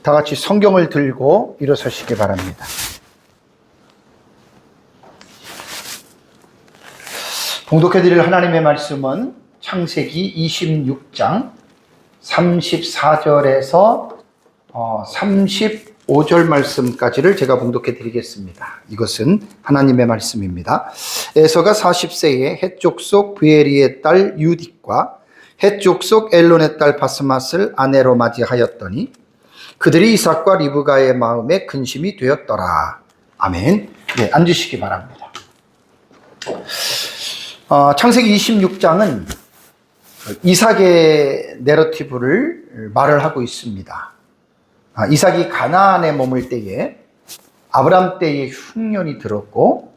다 같이 성경을 들고 일어서시기 바랍니다. 봉독해드릴 하나님의 말씀은 창세기 26장 34절에서 35절 말씀까지를 제가 봉독해드리겠습니다. 이것은 하나님의 말씀입니다. 에서가 40세에 헷 족속 브에리의 딸 유딕과 헷 족속 엘론의 딸 바스맛을 아내로 맞이하였더니 그들이 이삭과 리브가의 마음에 근심이 되었더라. 아멘. 네, 앉으시기 바랍니다. 창세기 26장은 이삭의 내러티브를 말을 하고 있습니다. 이삭이 가나안에 머물 때에 아브람 때에 흉년이 들었고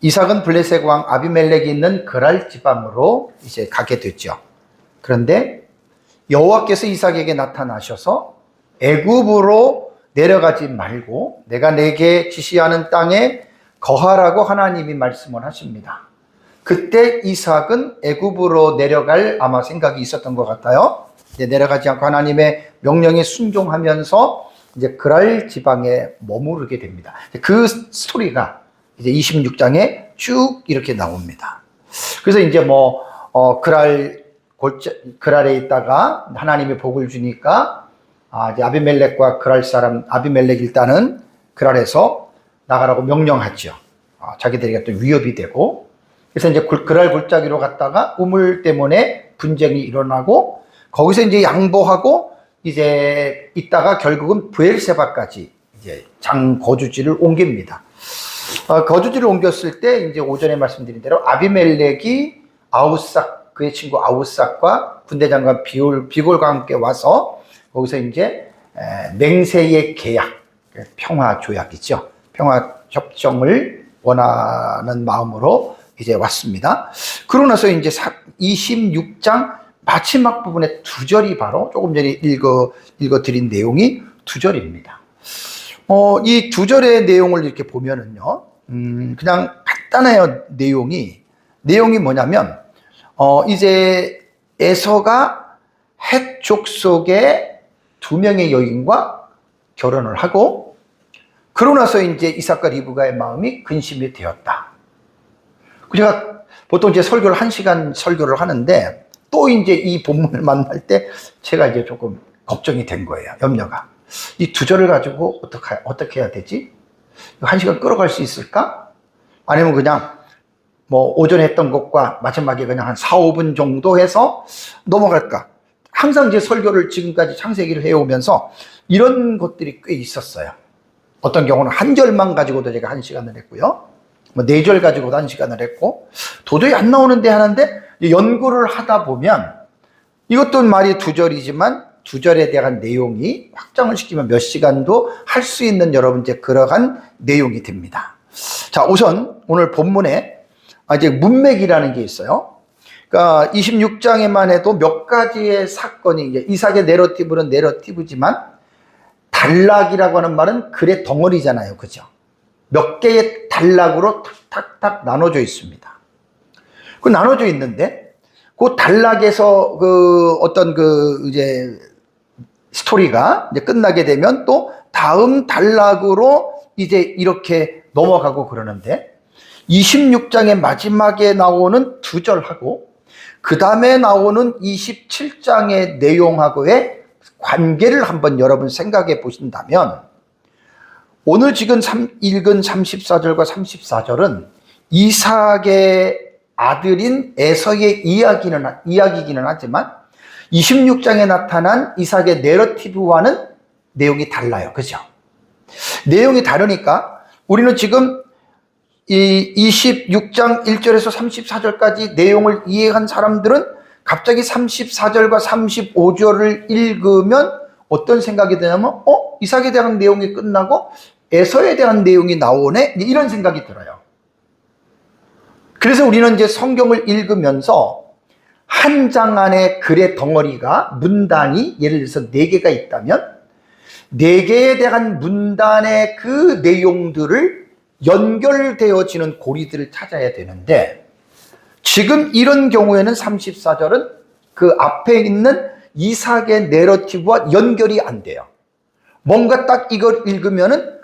이삭은 블레셋 왕 아비멜렉이 있는 그랄 지방으로 이제 가게 됐죠. 그런데 여호와께서 이삭에게 나타나셔서 애굽으로 내려가지 말고 내가 내게 지시하는 땅에 거하라고 하나님이 말씀을 하십니다. 그때 이삭은 애굽으로 내려갈 아마 생각이 있었던 것 같아요. 이제 내려가지 않고 하나님의 명령에 순종하면서 이제 그랄 지방에 머무르게 됩니다. 그 스토리가 이제 26장에 쭉 이렇게 나옵니다. 그래서 이제 그랄에 있다가 하나님이 복을 주니까 이제 아비멜렉과 그랄 사람 아비멜렉 일단은 그랄에서 나가라고 명령하죠. 자기들에게 또 위협이 되고 그래서 이제 그랄 골짜기로 갔다가 우물 때문에 분쟁이 일어나고 거기서 이제 양보하고 이제 있다가 결국은 브엘세바까지 이제 장 거주지를 옮깁니다. 거주지를 옮겼을 때 이제 오전에 말씀드린 대로 아비멜렉이 아우삭 그의 친구 아우삭과 군대장관 비골과 함께 와서 거기서 이제 맹세의 계약, 평화 조약이죠. 평화 협정을 원하는 마음으로 이제 왔습니다. 그러고 나서 이제 26장 마지막 부분에 두 절이 바로 조금 전에 읽어드린 내용이 두 절입니다. 이 두 절의 내용을 이렇게 보면은요, 그냥 간단해요. 내용이 뭐냐면, 이제 에서가 헷 족속의 두 명의 여인과 결혼을 하고, 그러고 나서 이제 이삭과 리브가의 마음이 근심이 되었다. 제가 보통 이제 설교를 1시간 설교를 하는데 또 이제 이 본문을 만날 때 제가 이제 조금 걱정이 된 거예요. 염려가. 이 두 절을 가지고 어떻게 해야 되지? 1시간 끌어갈 수 있을까? 아니면 그냥 오전에 했던 것과 마지막에 그냥 한 4, 5분 정도 해서 넘어갈까? 항상 제 설교를 지금까지 창세기를 해오면서 이런 것들이 꽤 있었어요. 어떤 경우는 한 절만 가지고도 제가 1시간을 했고요. 4절 가지고도 1시간을 했고, 도저히 안 나오는데 하는데, 연구를 하다 보면, 이것도 말이 두 절이지만, 두 절에 대한 내용이 확장을 시키면 몇 시간도 할 수 있는 여러분 이제 그러한 내용이 됩니다. 자, 우선 오늘 본문에 이제 문맥이라는 게 있어요. 그러니까 26장에만 해도 몇 가지의 사건이, 이제 이삭의 내러티브는 내러티브지만, 단락이라고 하는 말은 글의 덩어리잖아요. 그죠? 몇 개의 단락으로 탁탁탁 나눠져 있습니다. 그 나눠져 있는데, 그 단락에서 이제 스토리가 이제 끝나게 되면 또 다음 단락으로 이제 이렇게 넘어가고 그러는데, 26장의 마지막에 나오는 두 절하고, 그 다음에 나오는 27장의 내용하고의 관계를 한번 여러분 생각해 보신다면, 오늘 지금 읽은 34절과 34절은 이삭의 아들인 에서의 이야기기는 하지만 26장에 나타난 이삭의 내러티브와는 내용이 달라요. 그죠? 내용이 다르니까 우리는 지금 이 26장 1절에서 34절까지 내용을 이해한 사람들은 갑자기 34절과 35절을 읽으면 어떤 생각이 드냐면 이삭에 대한 내용이 끝나고 에서에 대한 내용이 나오네? 이런 생각이 들어요. 그래서 우리는 이제 성경을 읽으면서 한 장 안에 글의 덩어리가 문단이 예를 들어서 4개가 있다면 4개에 대한 문단의 그 내용들을 연결되어지는 고리들을 찾아야 되는데 지금 이런 경우에는 34절은 그 앞에 있는 이삭의 내러티브와 연결이 안 돼요. 뭔가 딱 이걸 읽으면은,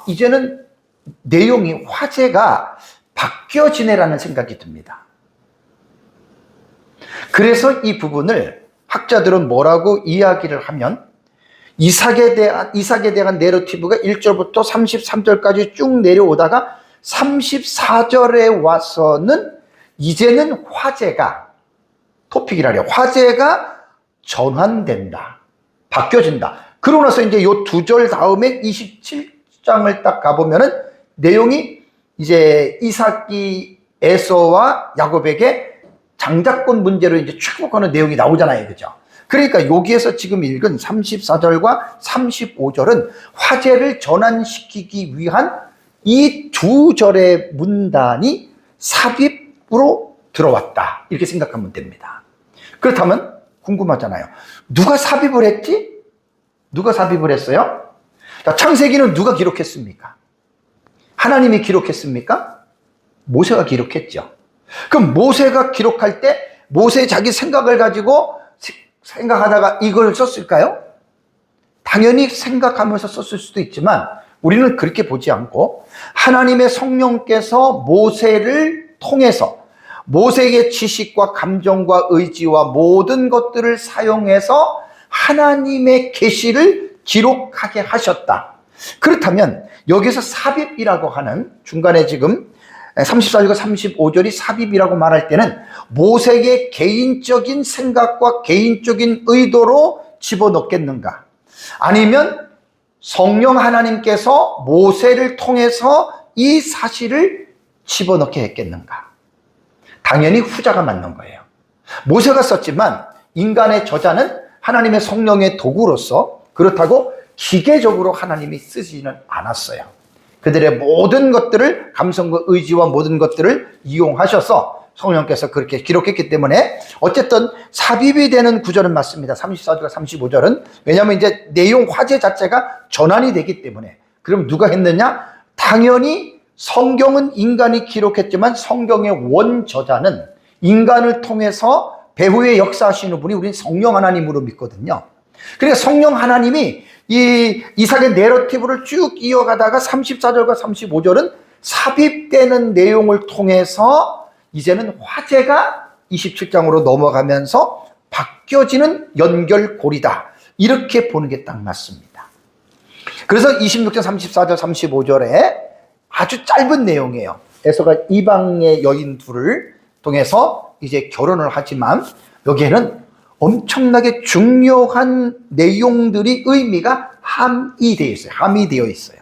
이제는 내용이, 화제가 바뀌어지네라는 생각이 듭니다. 그래서 이 부분을 학자들은 뭐라고 이야기를 하면, 이삭에 대한 내러티브가 1절부터 33절까지 쭉 내려오다가 34절에 와서는 이제는 화제가, 토픽이라려, 화제가 전환된다, 바뀌어진다. 그러고 나서 이제 요 두 절 다음에 27장을 딱 가보면은 내용이 이제 이삭이 에서와 야곱에게 장자권 문제로 이제 축복하는 내용이 나오잖아요. 그죠? 그러니까 여기에서 지금 읽은 34절과 35절은 화제를 전환시키기 위한 이 두 절의 문단이 삽입으로 들어왔다, 이렇게 생각하면 됩니다. 그렇다면 궁금하잖아요. 누가 삽입을 했지? 누가 삽입을 했어요? 자, 창세기는 누가 기록했습니까? 하나님이 기록했습니까? 모세가 기록했죠. 그럼 모세가 기록할 때 모세 자기 생각을 가지고 생각하다가 이걸 썼을까요? 당연히 생각하면서 썼을 수도 있지만 우리는 그렇게 보지 않고 하나님의 성령께서 모세를 통해서 모세의 지식과 감정과 의지와 모든 것들을 사용해서 하나님의 계시를 기록하게 하셨다. 그렇다면 여기서 삽입이라고 하는, 중간에 지금 34절과 35절이 삽입이라고 말할 때는 모세의 개인적인 생각과 개인적인 의도로 집어넣겠는가? 아니면 성령 하나님께서 모세를 통해서 이 사실을 집어넣게 했겠는가? 당연히 후자가 맞는 거예요. 모세가 썼지만 인간의 저자는 하나님의 성령의 도구로서, 그렇다고 기계적으로 하나님이 쓰지는 않았어요. 그들의 모든 것들을, 감성과 의지와 모든 것들을 이용하셔서 성령께서 그렇게 기록했기 때문에 어쨌든 삽입이 되는 구절은 맞습니다. 34절과 35절은. 왜냐하면 이제 내용 화제 자체가 전환이 되기 때문에. 그럼 누가 했느냐? 당연히 성경은 인간이 기록했지만 성경의 원저자는 인간을 통해서 배후에 역사하시는 분이 우린 성령 하나님으로 믿거든요. 그러니까 성령 하나님이 이 이삭의 내러티브를 쭉 이어가다가 34절과 35절은 삽입되는 내용을 통해서 이제는 화제가 27장으로 넘어가면서 바뀌어지는 연결고리다, 이렇게 보는 게 딱 맞습니다. 그래서 26장 34절 35절에 아주 짧은 내용이에요. 에서가 이방의 여인 둘을 통해서 이제 결혼을 하지만 여기에는 엄청나게 중요한 내용들이, 의미가 함의되어 있어요.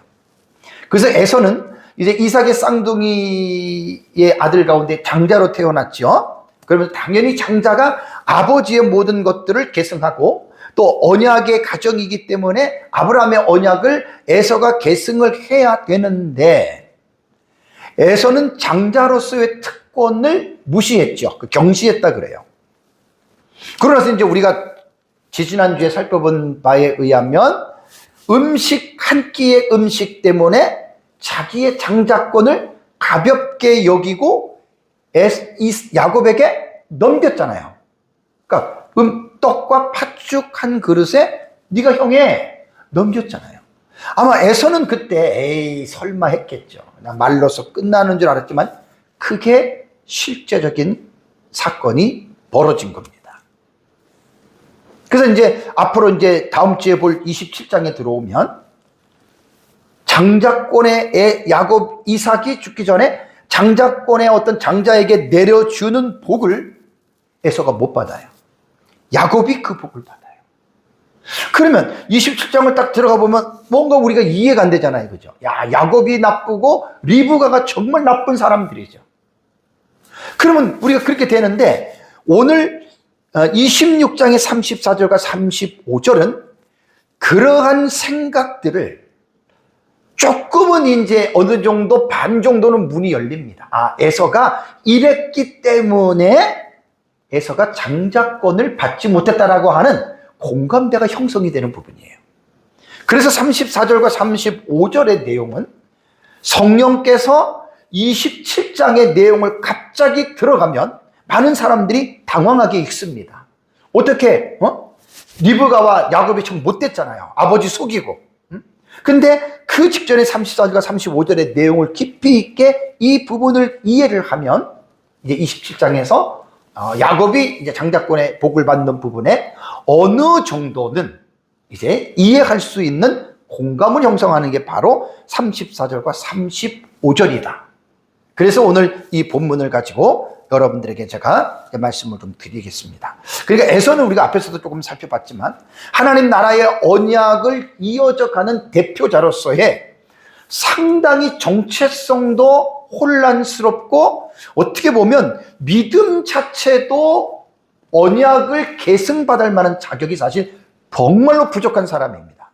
그래서 에서는 이제 이삭의 쌍둥이의 아들 가운데 장자로 태어났죠. 그러면 당연히 장자가 아버지의 모든 것들을 계승하고 또 언약의 가정이기 때문에 아브라함의 언약을 에서가 계승을 해야 되는데, 에서는 장자로서의 특권을 무시했죠. 경시했다 그래요. 그러나서 이제 우리가 지지난주에 살펴본 바에 의하면 음식 한 끼의 음식 때문에 자기의 장자권을 가볍게 여기고 야곱에게 넘겼잖아요. 그러니까 떡과 팥죽 한 그릇에 네가 형에 넘겼잖아요. 아마 에서는 그때 에이 설마 했겠죠. 그냥 말로서 끝나는 줄 알았지만 크게 실제적인 사건이 벌어진 겁니다. 그래서 이제 앞으로 이제 다음 주에 볼 27장에 들어오면 장자권의 야곱, 이삭이 죽기 전에 장자권의 어떤 장자에게 내려주는 복을 에서가 못 받아요. 야곱이 그 복을 받아요. 그러면 27장을 딱 들어가 보면 뭔가 우리가 이해가 안 되잖아요. 그죠? 야, 야곱이 나쁘고 리브가가 정말 나쁜 사람들이죠. 그러면 우리가 그렇게 되는데 오늘 26장의 34절과 35절은 그러한 생각들을 조금은 이제 어느 정도 반 정도는 문이 열립니다. 에서가 이랬기 때문에 에서가 장자권을 받지 못했다라고 하는 공감대가 형성이 되는 부분이에요. 그래서 34절과 35절의 내용은 성령께서 27장의 내용을 갑자기 들어가면 많은 사람들이 당황하게 읽습니다. 어떻게 리브가와 야곱이 참 못됐잖아요. 아버지 속이고. 근데 그 직전에 34절과 35절의 내용을 깊이 있게 이 부분을 이해를 하면 이제 27장에서 야곱이 이제 장자권의 복을 받는 부분에 어느 정도는 이제 이해할 수 있는 공감을 형성하는 게 바로 34절과 35절이다. 그래서 오늘 이 본문을 가지고 여러분들에게 제가 말씀을 좀 드리겠습니다. 그러니까 에서는 우리가 앞에서도 조금 살펴봤지만 하나님 나라의 언약을 이어져 가는 대표자로서의 상당히 정체성도 혼란스럽고 어떻게 보면 믿음 자체도 언약을 계승받을 만한 자격이 사실 정말로 부족한 사람입니다.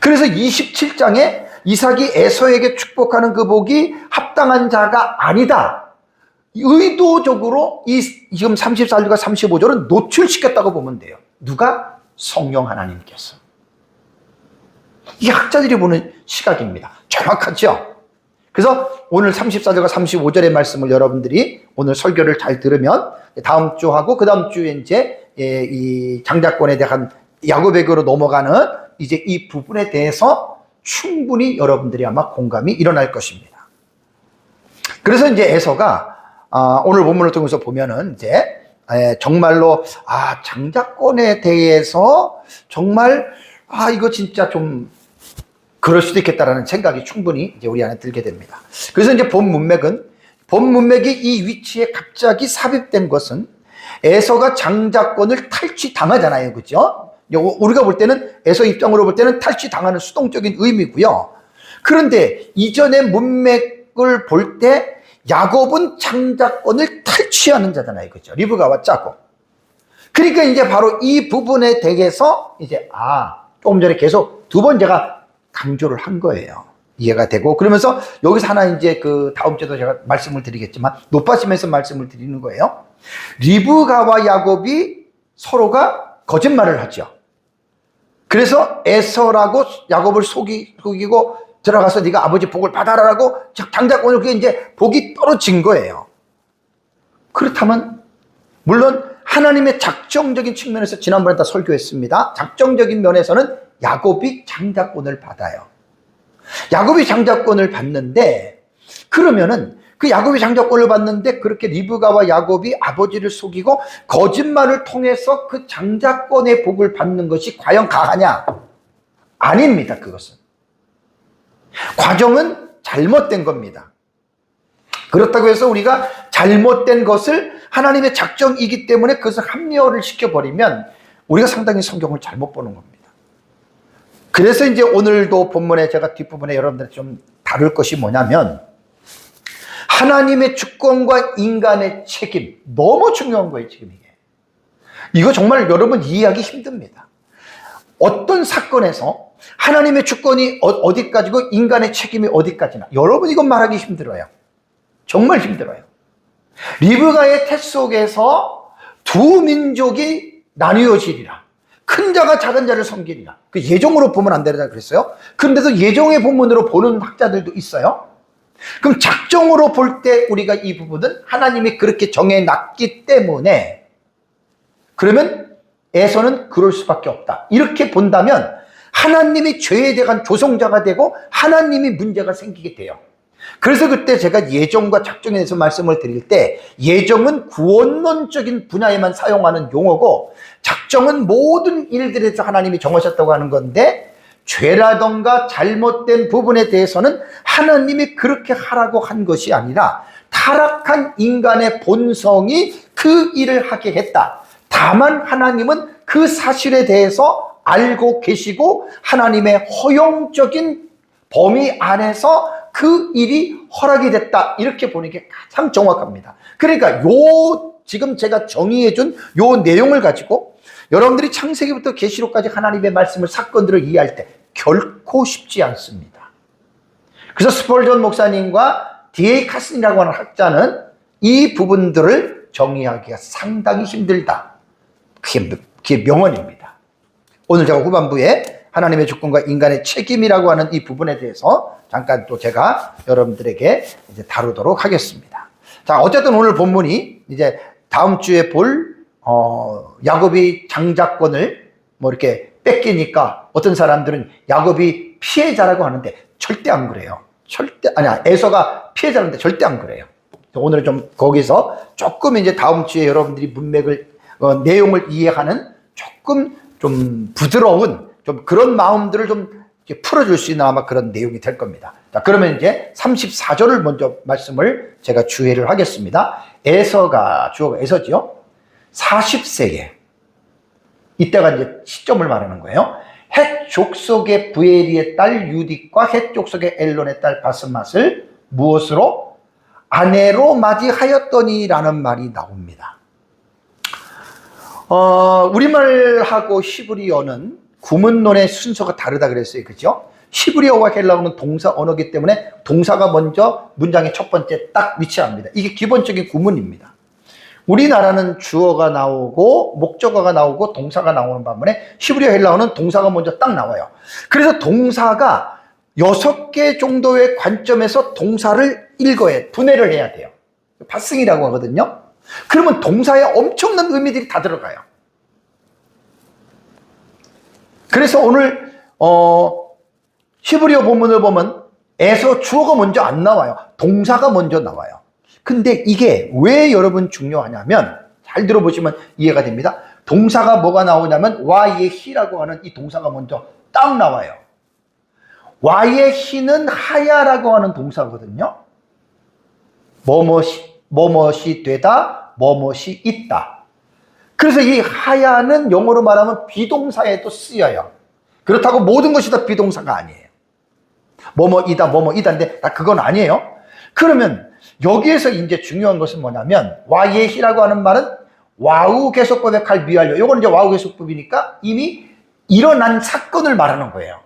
그래서 27장에 이삭이 에서에게 축복하는 그 복이 합당한 자가 아니다. 의도적으로 이 지금 34절과 35절은 노출시켰다고 보면 돼요. 누가? 성령 하나님께서. 이 학자들이 보는 시각입니다. 정확하죠? 그래서 오늘 34절과 35절의 말씀을 여러분들이 오늘 설교를 잘 들으면 다음 주하고 그 다음 주에 이제 이 장자권에 대한 야곱에게로 넘어가는 이제 이 부분에 대해서 충분히 여러분들이 아마 공감이 일어날 것입니다. 그래서 이제 에서가 오늘 본문을 통해서 보면은 이제 정말로 장자권에 대해서 정말 이거 진짜 좀 그럴 수도 있겠다라는 생각이 충분히 이제 우리 안에 들게 됩니다. 그래서 이제 본 문맥이 이 위치에 갑자기 삽입된 것은 에서가 장자권을 탈취당하잖아요, 그죠? 우리가 볼 때는 에서 입장으로 볼 때는 탈취당하는 수동적인 의미고요. 그런데 이전의 문맥을 볼 때 야곱은 장자권을 탈취하는 자잖아요, 그죠? 리브가와 짜고. 그러니까 이제 바로 이 부분에 대해서 이제 조금 전에 계속 두 번 제가 강조를 한 거예요. 이해가 되고 그러면서 여기서 하나 이제 그 다음 주에도 제가 말씀을 드리겠지만 높아지면서 말씀을 드리는 거예요. 리브가와 야곱이 서로가 거짓말을 하죠. 그래서 에서라고 야곱을 속이고 들어가서 네가 아버지 복을 받아라라고 장자권을 그게 이제 복이 떨어진 거예요. 그렇다면 물론 하나님의 작정적인 측면에서 지난번에 다 설교했습니다. 작정적인 면에서는 야곱이 장자권을 받아요. 야곱이 장자권을 받는데 그러면은 그 야곱이 장자권을 받는데 그렇게 리브가와 야곱이 아버지를 속이고 거짓말을 통해서 그 장자권의 복을 받는 것이 과연 가하냐? 아닙니다. 그것은. 과정은 잘못된 겁니다. 그렇다고 해서 우리가 잘못된 것을 하나님의 작정이기 때문에 그것을 합리화를 시켜버리면 우리가 상당히 성경을 잘못 보는 겁니다. 그래서 이제 오늘도 본문에 제가 뒷부분에 여러분들 좀 다룰 것이 뭐냐면 하나님의 주권과 인간의 책임. 너무 중요한 거예요, 지금 이게. 이거 정말 여러분 이해하기 힘듭니다. 어떤 사건에서 하나님의 주권이 어디까지고 인간의 책임이 어디까지나. 여러분 이건 말하기 힘들어요. 정말 힘들어요. 리브가의 태 속에서 두 민족이 나뉘어지리라. 큰 자가 작은 자를 섬기리라. 그 예종으로 보면 안 되리라 그랬어요. 그런데도 예종의 본문으로 보는 학자들도 있어요. 그럼 작정으로 볼 때 우리가 이 부분은 하나님이 그렇게 정해놨기 때문에 그러면 에서는 그럴 수밖에 없다. 이렇게 본다면 하나님이 죄에 대한 조성자가 되고 하나님이 문제가 생기게 돼요. 그래서 그때 제가 예정과 작정에 대해서 말씀을 드릴 때 예정은 구원론적인 분야에만 사용하는 용어고 작정은 모든 일들에서 하나님이 정하셨다고 하는 건데 죄라던가 잘못된 부분에 대해서는 하나님이 그렇게 하라고 한 것이 아니라 타락한 인간의 본성이 그 일을 하게 했다. 다만 하나님은 그 사실에 대해서 알고 계시고 하나님의 허용적인 범위 안에서 그 일이 허락이 됐다. 이렇게 보는 게 가장 정확합니다. 그러니까 지금 제가 정의해준 요 내용을 가지고 여러분들이 창세기부터 계시록까지 하나님의 말씀을 사건들을 이해할 때 결코 쉽지 않습니다. 그래서 스펄전 목사님과 D.A. 카슨이라고 하는 학자는 이 부분들을 정의하기가 상당히 힘들다. 그게 명언입니다. 오늘 제가 후반부에 하나님의 주권과 인간의 책임이라고 하는 이 부분에 대해서 잠깐 또 제가 여러분들에게 이제 다루도록 하겠습니다. 자, 어쨌든 오늘 본문이 이제 다음 주에 볼 야곱이 장자권을 뭐 이렇게 뺏기니까 어떤 사람들은 야곱이 피해자라고 하는데 절대 안 그래요. 절대, 아니야. 에서가 피해자인데 절대 안 그래요. 오늘은 좀 거기서 조금 이제 다음 주에 여러분들이 문맥을, 내용을 이해하는 조금 좀 부드러운 좀 그런 마음들을 좀 풀어줄 수 있는 아마 그런 내용이 될 겁니다. 자, 그러면 이제 34절을 먼저 말씀을 제가 주의를 하겠습니다. 에서가, 주어가 에서지요? 40세에, 이때가 이제 시점을 말하는 거예요. 헷 족속의 부에리의 딸 유딕과 헷 족속의 엘론의 딸 바스맛을 무엇으로? 아내로 맞이하였더니라는 말이 나옵니다. 우리말하고 히브리어는 구문론의 순서가 다르다 그랬어요. 그죠? 히브리어와 헬라어는 동사 언어이기 때문에 동사가 먼저 문장의 첫 번째 딱 위치합니다. 이게 기본적인 구문입니다. 우리나라는 주어가 나오고 목적어가 나오고 동사가 나오는 반면에 히브리어 헬라어는 동사가 먼저 딱 나와요. 그래서 동사가 6개 정도의 관점에서 동사를 읽어야, 분해를 해야 돼요. 파승이라고 하거든요. 그러면 동사에 엄청난 의미들이 다 들어가요. 그래서 오늘 히브리어 본문을 보면 에서 주어가 먼저 안 나와요. 동사가 먼저 나와요. 근데 이게 왜 여러분 중요하냐면, 잘 들어보시면 이해가 됩니다. 동사가 뭐가 나오냐면 와예히라고 하는 이 동사가 먼저 딱 나와요. 와예히는 하야라고 하는 동사거든요. 뭐뭇이 되다, 뭐뭇이 있다. 그래서 이 하야는 영어로 말하면 비동사에도 쓰여요. 그렇다고 모든 것이 다 비동사가 아니에요. 뭐뭐이다, 뭐뭐이다인데 그건 아니에요. 그러면 여기에서 이제 중요한 것은 뭐냐면 와예히라고 하는 말은 와우 계속법의 칼 미완료. 이건 이제 와우 계속법이니까 이미 일어난 사건을 말하는 거예요.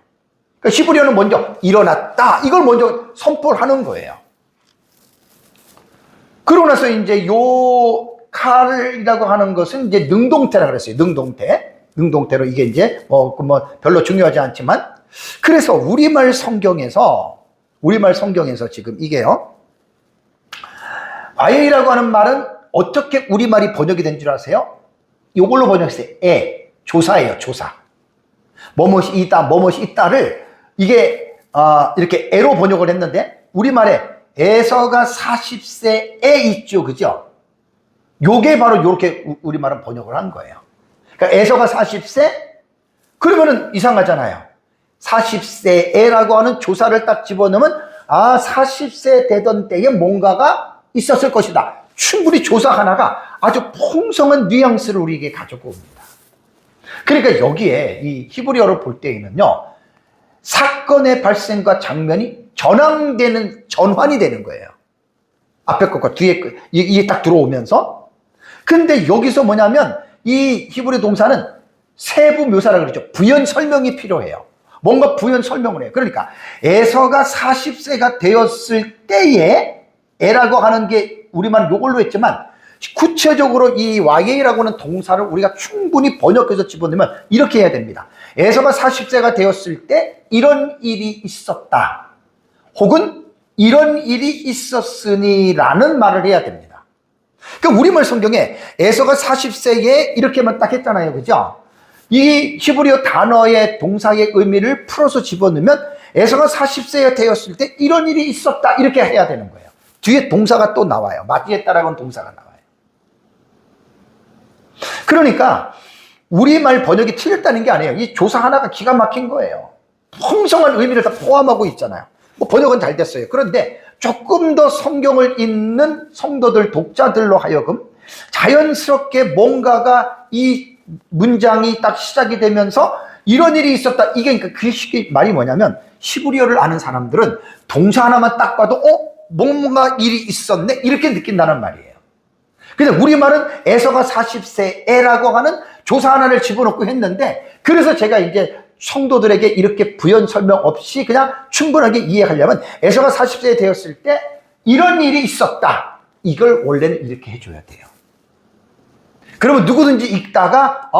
그러니까 히브리어는 먼저 일어났다, 이걸 먼저 선포를 하는 거예요. 그러고 나서 이제 요 칼이라고 하는 것은 이제 능동태라 그랬어요. 능동태로 이게 이제 별로 중요하지 않지만, 그래서 우리말 성경에서 지금 이게요, 와예히라고 하는 말은 어떻게 우리말이 번역이 된 줄 아세요? 이걸로 번역했어요. 조사예요, 조사. 뭐뭇이 있다, 뭐뭇이 있다를 이게 이렇게 에로 번역을 했는데, 우리말에 에서가 40세에 있죠, 그죠? 요게 바로 이렇게 우리말은 번역을 한 거예요. 그러니까 에서가 40세? 그러면은 이상하잖아요. 40세에라고 하는 조사를 딱 집어넣으면 40세 되던 때에 뭔가가 있었을 것이다. 충분히 조사 하나가 아주 풍성한 뉘앙스를 우리에게 가지고 옵니다. 그러니까 여기에 이 히브리어를 볼 때에는요, 사건의 발생과 장면이 전환이 되는 거예요. 앞에 것과 뒤에 것, 이게 딱 들어오면서. 근데 여기서 뭐냐면 이 히브리 동사는 세부 묘사라 그러죠. 부연 설명이 필요해요. 뭔가 부연 설명을 해요. 그러니까 에서가 40세가 되었을 때에, 에라고 하는 게 우리만 요걸로 했지만 구체적으로 이 와예히라고 하는 동사를 우리가 충분히 번역해서 집어넣으면 이렇게 해야 됩니다. 에서가 40세가 되었을 때 이런 일이 있었다, 혹은 이런 일이 있었으니 라는 말을 해야 됩니다. 그러니까 우리말 성경에 에서가 40세에 이렇게만 딱 했잖아요, 그죠? 이 히브리어 단어의 동사의 의미를 풀어서 집어넣으면 에서가 40세가 되었을 때 이런 일이 있었다, 이렇게 해야 되는 거예요. 뒤에 동사가 또 나와요. 맞이했다라고 하는 동사가 나와요. 그러니까 우리말 번역이 틀렸다는 게 아니에요. 이 조사 하나가 기가 막힌 거예요. 풍성한 의미를 다 포함하고 있잖아요. 번역은 잘 됐어요. 그런데 조금 더 성경을 읽는 성도들, 독자들로 하여금 자연스럽게 뭔가가 이 문장이 딱 시작이 되면서 이런 일이 있었다, 이게 그러니까 그 말이 뭐냐면, 히브리어를 아는 사람들은 동사 하나만 딱 봐도 뭔가 일이 있었네, 이렇게 느낀다는 말이에요. 근데 우리말은 에서가 40세에라고 하는 조사 하나를 집어넣고 했는데, 그래서 제가 이제 성도들에게 이렇게 부연 설명 없이 그냥 충분하게 이해하려면 에서가 40세 되었을 때 이런 일이 있었다, 이걸 원래는 이렇게 해줘야 돼요. 그러면 누구든지 읽다가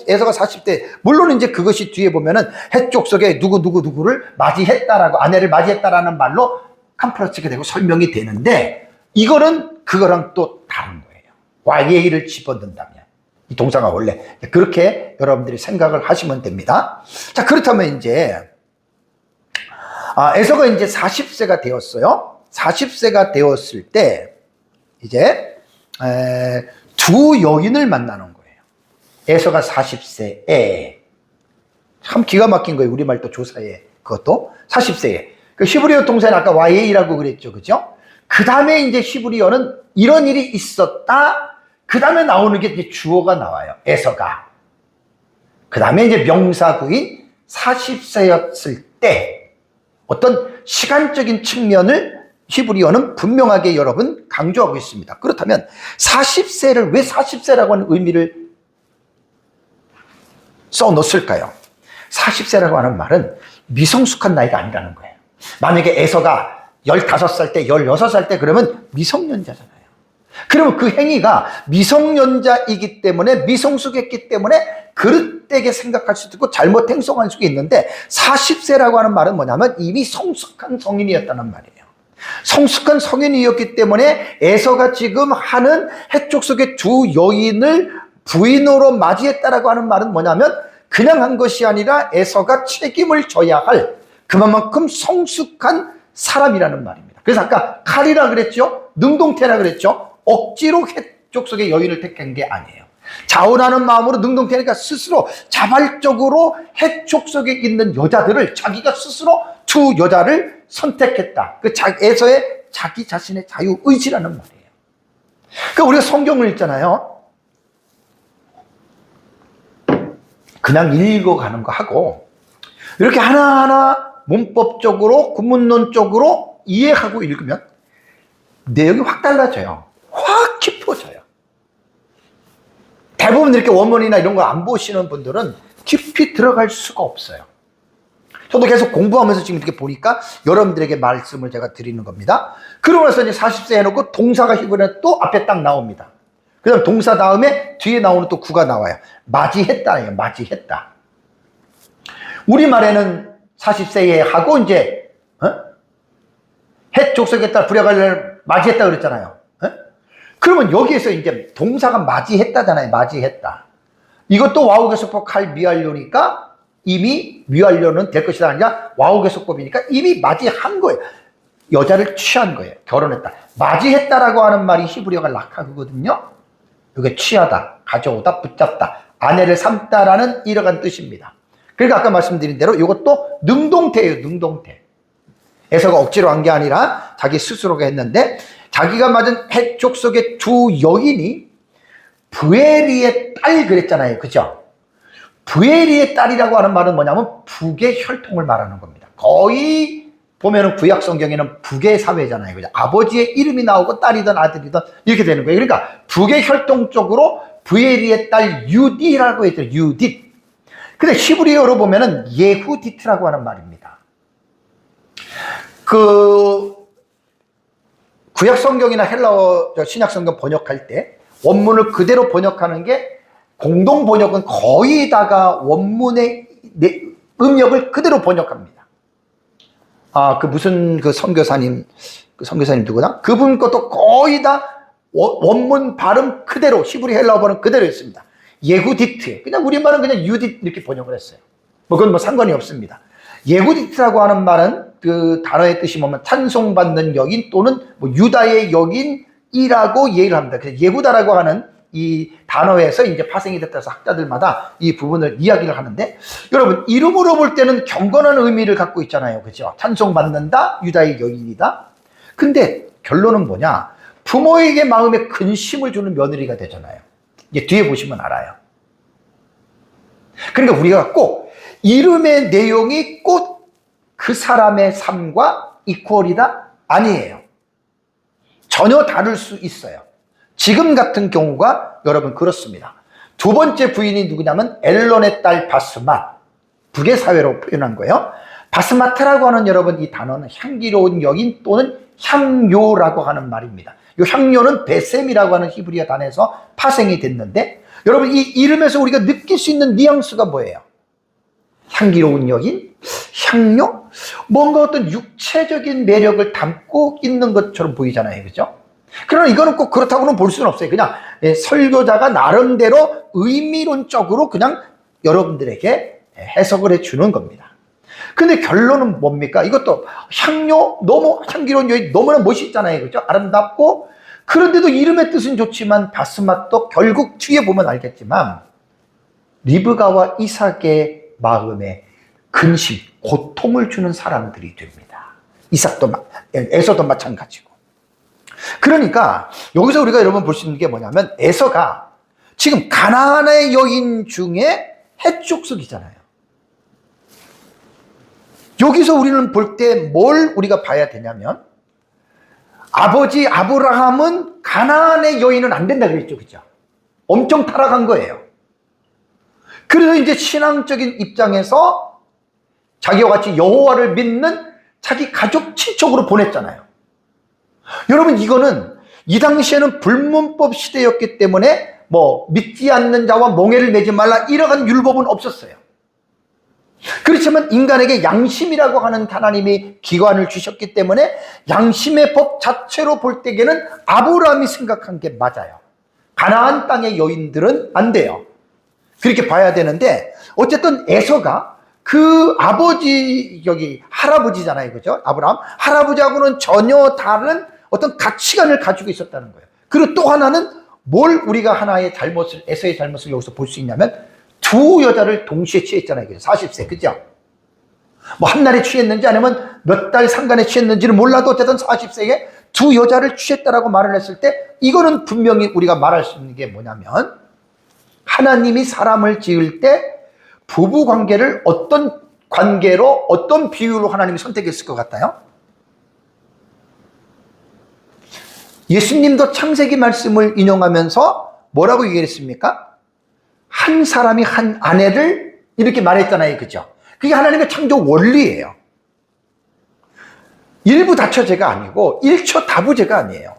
에서가 40대, 물론 이제 그것이 뒤에 보면은 헷 족속에 누구를 맞이했다라고, 아내를 맞이했다라는 말로 컴플러치게 되고 설명이 되는데, 이거는 그거랑 또 다른 거예요. 와예히를 집어넣는다면. 이 동사가 원래. 그렇게 여러분들이 생각을 하시면 됩니다. 자, 그렇다면 이제, 에서가 이제 40세가 되었어요. 40세가 되었을 때, 이제, 두 여인을 만나는 거예요. 에서가 40세에, 참 기가 막힌 거예요. 우리말 또 조사에. 그것도 40세에. 그 히브리어 동사는 아까 와예이라고 그랬죠. 그죠? 그 다음에 이제 히브리어는 이런 일이 있었다. 그 다음에 나오는 게 이제 주어가 나와요. 에서가. 그 다음에 이제 명사구인 40세였을 때 어떤 시간적인 측면을 히브리어는 분명하게 여러분 강조하고 있습니다. 그렇다면 40세를 왜 40세라고 하는 의미를 써놓았을까요? 40세라고 하는 말은 미성숙한 나이가 아니라는 거예요. 만약에 에서가 15살 때, 16살 때 그러면 미성년자잖아요. 그러면 그 행위가 미성년자이기 때문에 미성숙했기 때문에 그릇되게 생각할 수도 있고 잘못 행동할 수도 있는데 40세라고 하는 말은 뭐냐면 이미 성숙한 성인이었다는 말이에요. 성숙한 성인이었기 때문에 에서가 지금 하는 해족 속의 두 여인을 부인으로 맞이했다라고 하는 말은 뭐냐면 그냥 한 것이 아니라 에서가 책임을 져야 할 그만큼 성숙한 사람이라는 말입니다. 그래서 아까 칼이라 그랬죠? 능동태라 그랬죠? 억지로 해족 속의 여인을 택한 게 아니에요. 자원하는 마음으로 능동태니까 스스로 자발적으로 해족 속에 있는 여자들을 자기가 스스로 두 여자를 선택했다. 그 에서의 자기 자신의 자유의지라는 말이에요. 그러니까 우리가 성경을 읽잖아요. 그냥 읽어가는 거 하고 이렇게 하나하나 문법적으로 구문론적으로 이해하고 읽으면 내용이 확 달라져요. 확 깊어져요. 대부분 이렇게 원문이나 이런 거 안 보시는 분들은 깊이 들어갈 수가 없어요. 저도 계속 공부하면서 지금 이렇게 보니까 여러분들에게 말씀을 제가 드리는 겁니다. 그러고 나서 이제 40세 해놓고 동사가 히브리어는 또 앞에 딱 나옵니다. 그 다음 동사 다음에 뒤에 나오는 또 구가 나와요. 맞이했다예요. 맞이했다. 우리말에는 40세에 하고 이제 해족속했다 불려갈 맞이했다 그랬잖아요. 그러면 여기에서 이제 동사가 맞이했다잖아요. 맞이했다. 이것도 와우계속법 칼 미완료니까 이미 미완료는 될 것이다 아니라 와우계속법이니까 이미 맞이한 거예요. 여자를 취한 거예요. 결혼했다. 맞이했다라고 하는 말이 히브리어가 락하거든요. 이게 취하다, 가져오다, 붙잡다, 아내를 삼다라는 이러한 뜻입니다. 그러니까 아까 말씀드린 대로 이것도 능동태예요. 능동태. 에서가 억지로 한 게 아니라 자기 스스로가 했는데 자기가 맞은 해족 속의 두 여인이 부에리의 딸 그랬잖아요. 그죠? 부에리의 딸이라고 하는 말은 뭐냐면 북의 혈통을 말하는 겁니다. 거의 보면은 구약 성경에는 북의 사회잖아요. 그죠? 아버지의 이름이 나오고 딸이든 아들이든 이렇게 되는 거예요. 그러니까 북의 혈통 쪽으로 부에리의 딸 유디라고 했죠. 유딧. 근데 히브리어로 보면은 예후디트라고 하는 말입니다. 그 구약 성경이나 헬라어 신약 성경 번역할 때 원문을 그대로 번역하는 게 공동 번역은 거의 다가 원문의 음역을 그대로 번역합니다. 그 무슨 그 선교사님 누구나? 그분 것도 거의 다 원문 발음 그대로 히브리 헬라어 발음 그대로 했습니다. 예후디트. 그냥 우리말은 그냥 유딧 이렇게 번역을 했어요. 그건 상관이 없습니다. 예후디트라고 하는 말은 그 단어의 뜻이 뭐면 찬송받는 여인 또는 유다의 여인이라고 이해를 합니다. 그래서 예후다라고 하는 이 단어에서 이제 파생이 됐다 해서 학자들마다 이 부분을 이야기를 하는데 여러분 이름으로 볼 때는 경건한 의미를 갖고 있잖아요. 그죠? 찬송받는다, 유다의 여인이다. 근데 결론은 뭐냐? 부모에게 마음에 근심을 주는 며느리가 되잖아요. 이제 뒤에 보시면 알아요. 그러니까 우리가 꼭 이름의 내용이 꼭 그 사람의 삶과 이퀄이다? 아니에요. 전혀 다를 수 있어요. 지금 같은 경우가 여러분 그렇습니다. 두 번째 부인이 누구냐면 엘론의 딸 바스맛. 북의 사회로 표현한 거예요. 바스마트라고 하는 여러분 이 단어는 향기로운 여인 또는 향료라고 하는 말입니다. 이 향료는 베셈이라고 하는 히브리어 단어에서 파생이 됐는데 여러분 이 이름에서 우리가 느낄 수 있는 뉘앙스가 뭐예요? 향기로운 여인? 향료? 뭔가 어떤 육체적인 매력을 담고 있는 것처럼 보이잖아요. 그죠? 그러나 이거는 꼭 그렇다고는 볼 수는 없어요. 그냥 설교자가 나름대로 의미론적으로 그냥 여러분들에게 해석을 해주는 겁니다. 근데 결론은 뭡니까? 이것도 너무 향기로운 여인 너무나 멋있잖아요. 그죠? 아름답고, 그런데도 이름의 뜻은 좋지만 바스맛도 결국 뒤에 보면 알겠지만 리브가와 이삭의 마음에 근심, 고통을 주는 사람들이 됩니다. 에서도 마찬가지고. 그러니까 여기서 우리가 여러분 볼 수 있는 게 뭐냐면, 에서가 지금 가나안의 여인 중에 헷 족속이잖아요. 여기서 우리는 볼 때 뭘 우리가 봐야 되냐면, 아버지 아브라함은 가나안의 여인은 안 된다 그랬죠. 그죠? 엄청 타락한 거예요. 그래서 이제 신앙적인 입장에서 자기와 같이 여호와를 믿는 자기 가족 친척으로 보냈잖아요. 여러분, 이거는 이 당시에는 불문법 시대였기 때문에 믿지 않는 자와 몽해를 매지 말라 이러한 율법은 없었어요. 그렇지만 인간에게 양심이라고 하는 하나님이 기관을 주셨기 때문에 양심의 법 자체로 볼 때에는 아브라함이 생각한 게 맞아요. 가나안 땅의 여인들은 안 돼요. 그렇게 봐야 되는데, 어쨌든 에서가 그 아버지, 할아버지잖아요. 그죠? 아브라함. 할아버지하고는 전혀 다른 어떤 가치관을 가지고 있었다는 거예요. 그리고 또 하나는 뭘 우리가 에서의 잘못을 여기서 볼 수 있냐면, 두 여자를 동시에 취했잖아요. 40세, 그죠? 한 날에 취했는지 아니면 몇 달 상간에 취했는지는 몰라도 어쨌든 40세에 두 여자를 취했다라고 말을 했을 때, 이거는 분명히 우리가 말할 수 있는 게 뭐냐면, 하나님이 사람을 지을 때 부부 관계를 어떤 관계로, 어떤 비유로 하나님이 선택했을 것 같아요? 예수님도 창세기 말씀을 인용하면서 뭐라고 얘기했습니까? 한 사람이 한 아내를 이렇게 말했잖아요. 그죠? 그게 하나님의 창조 원리예요. 일부 다처제가 아니고 일처 다부제가 아니에요.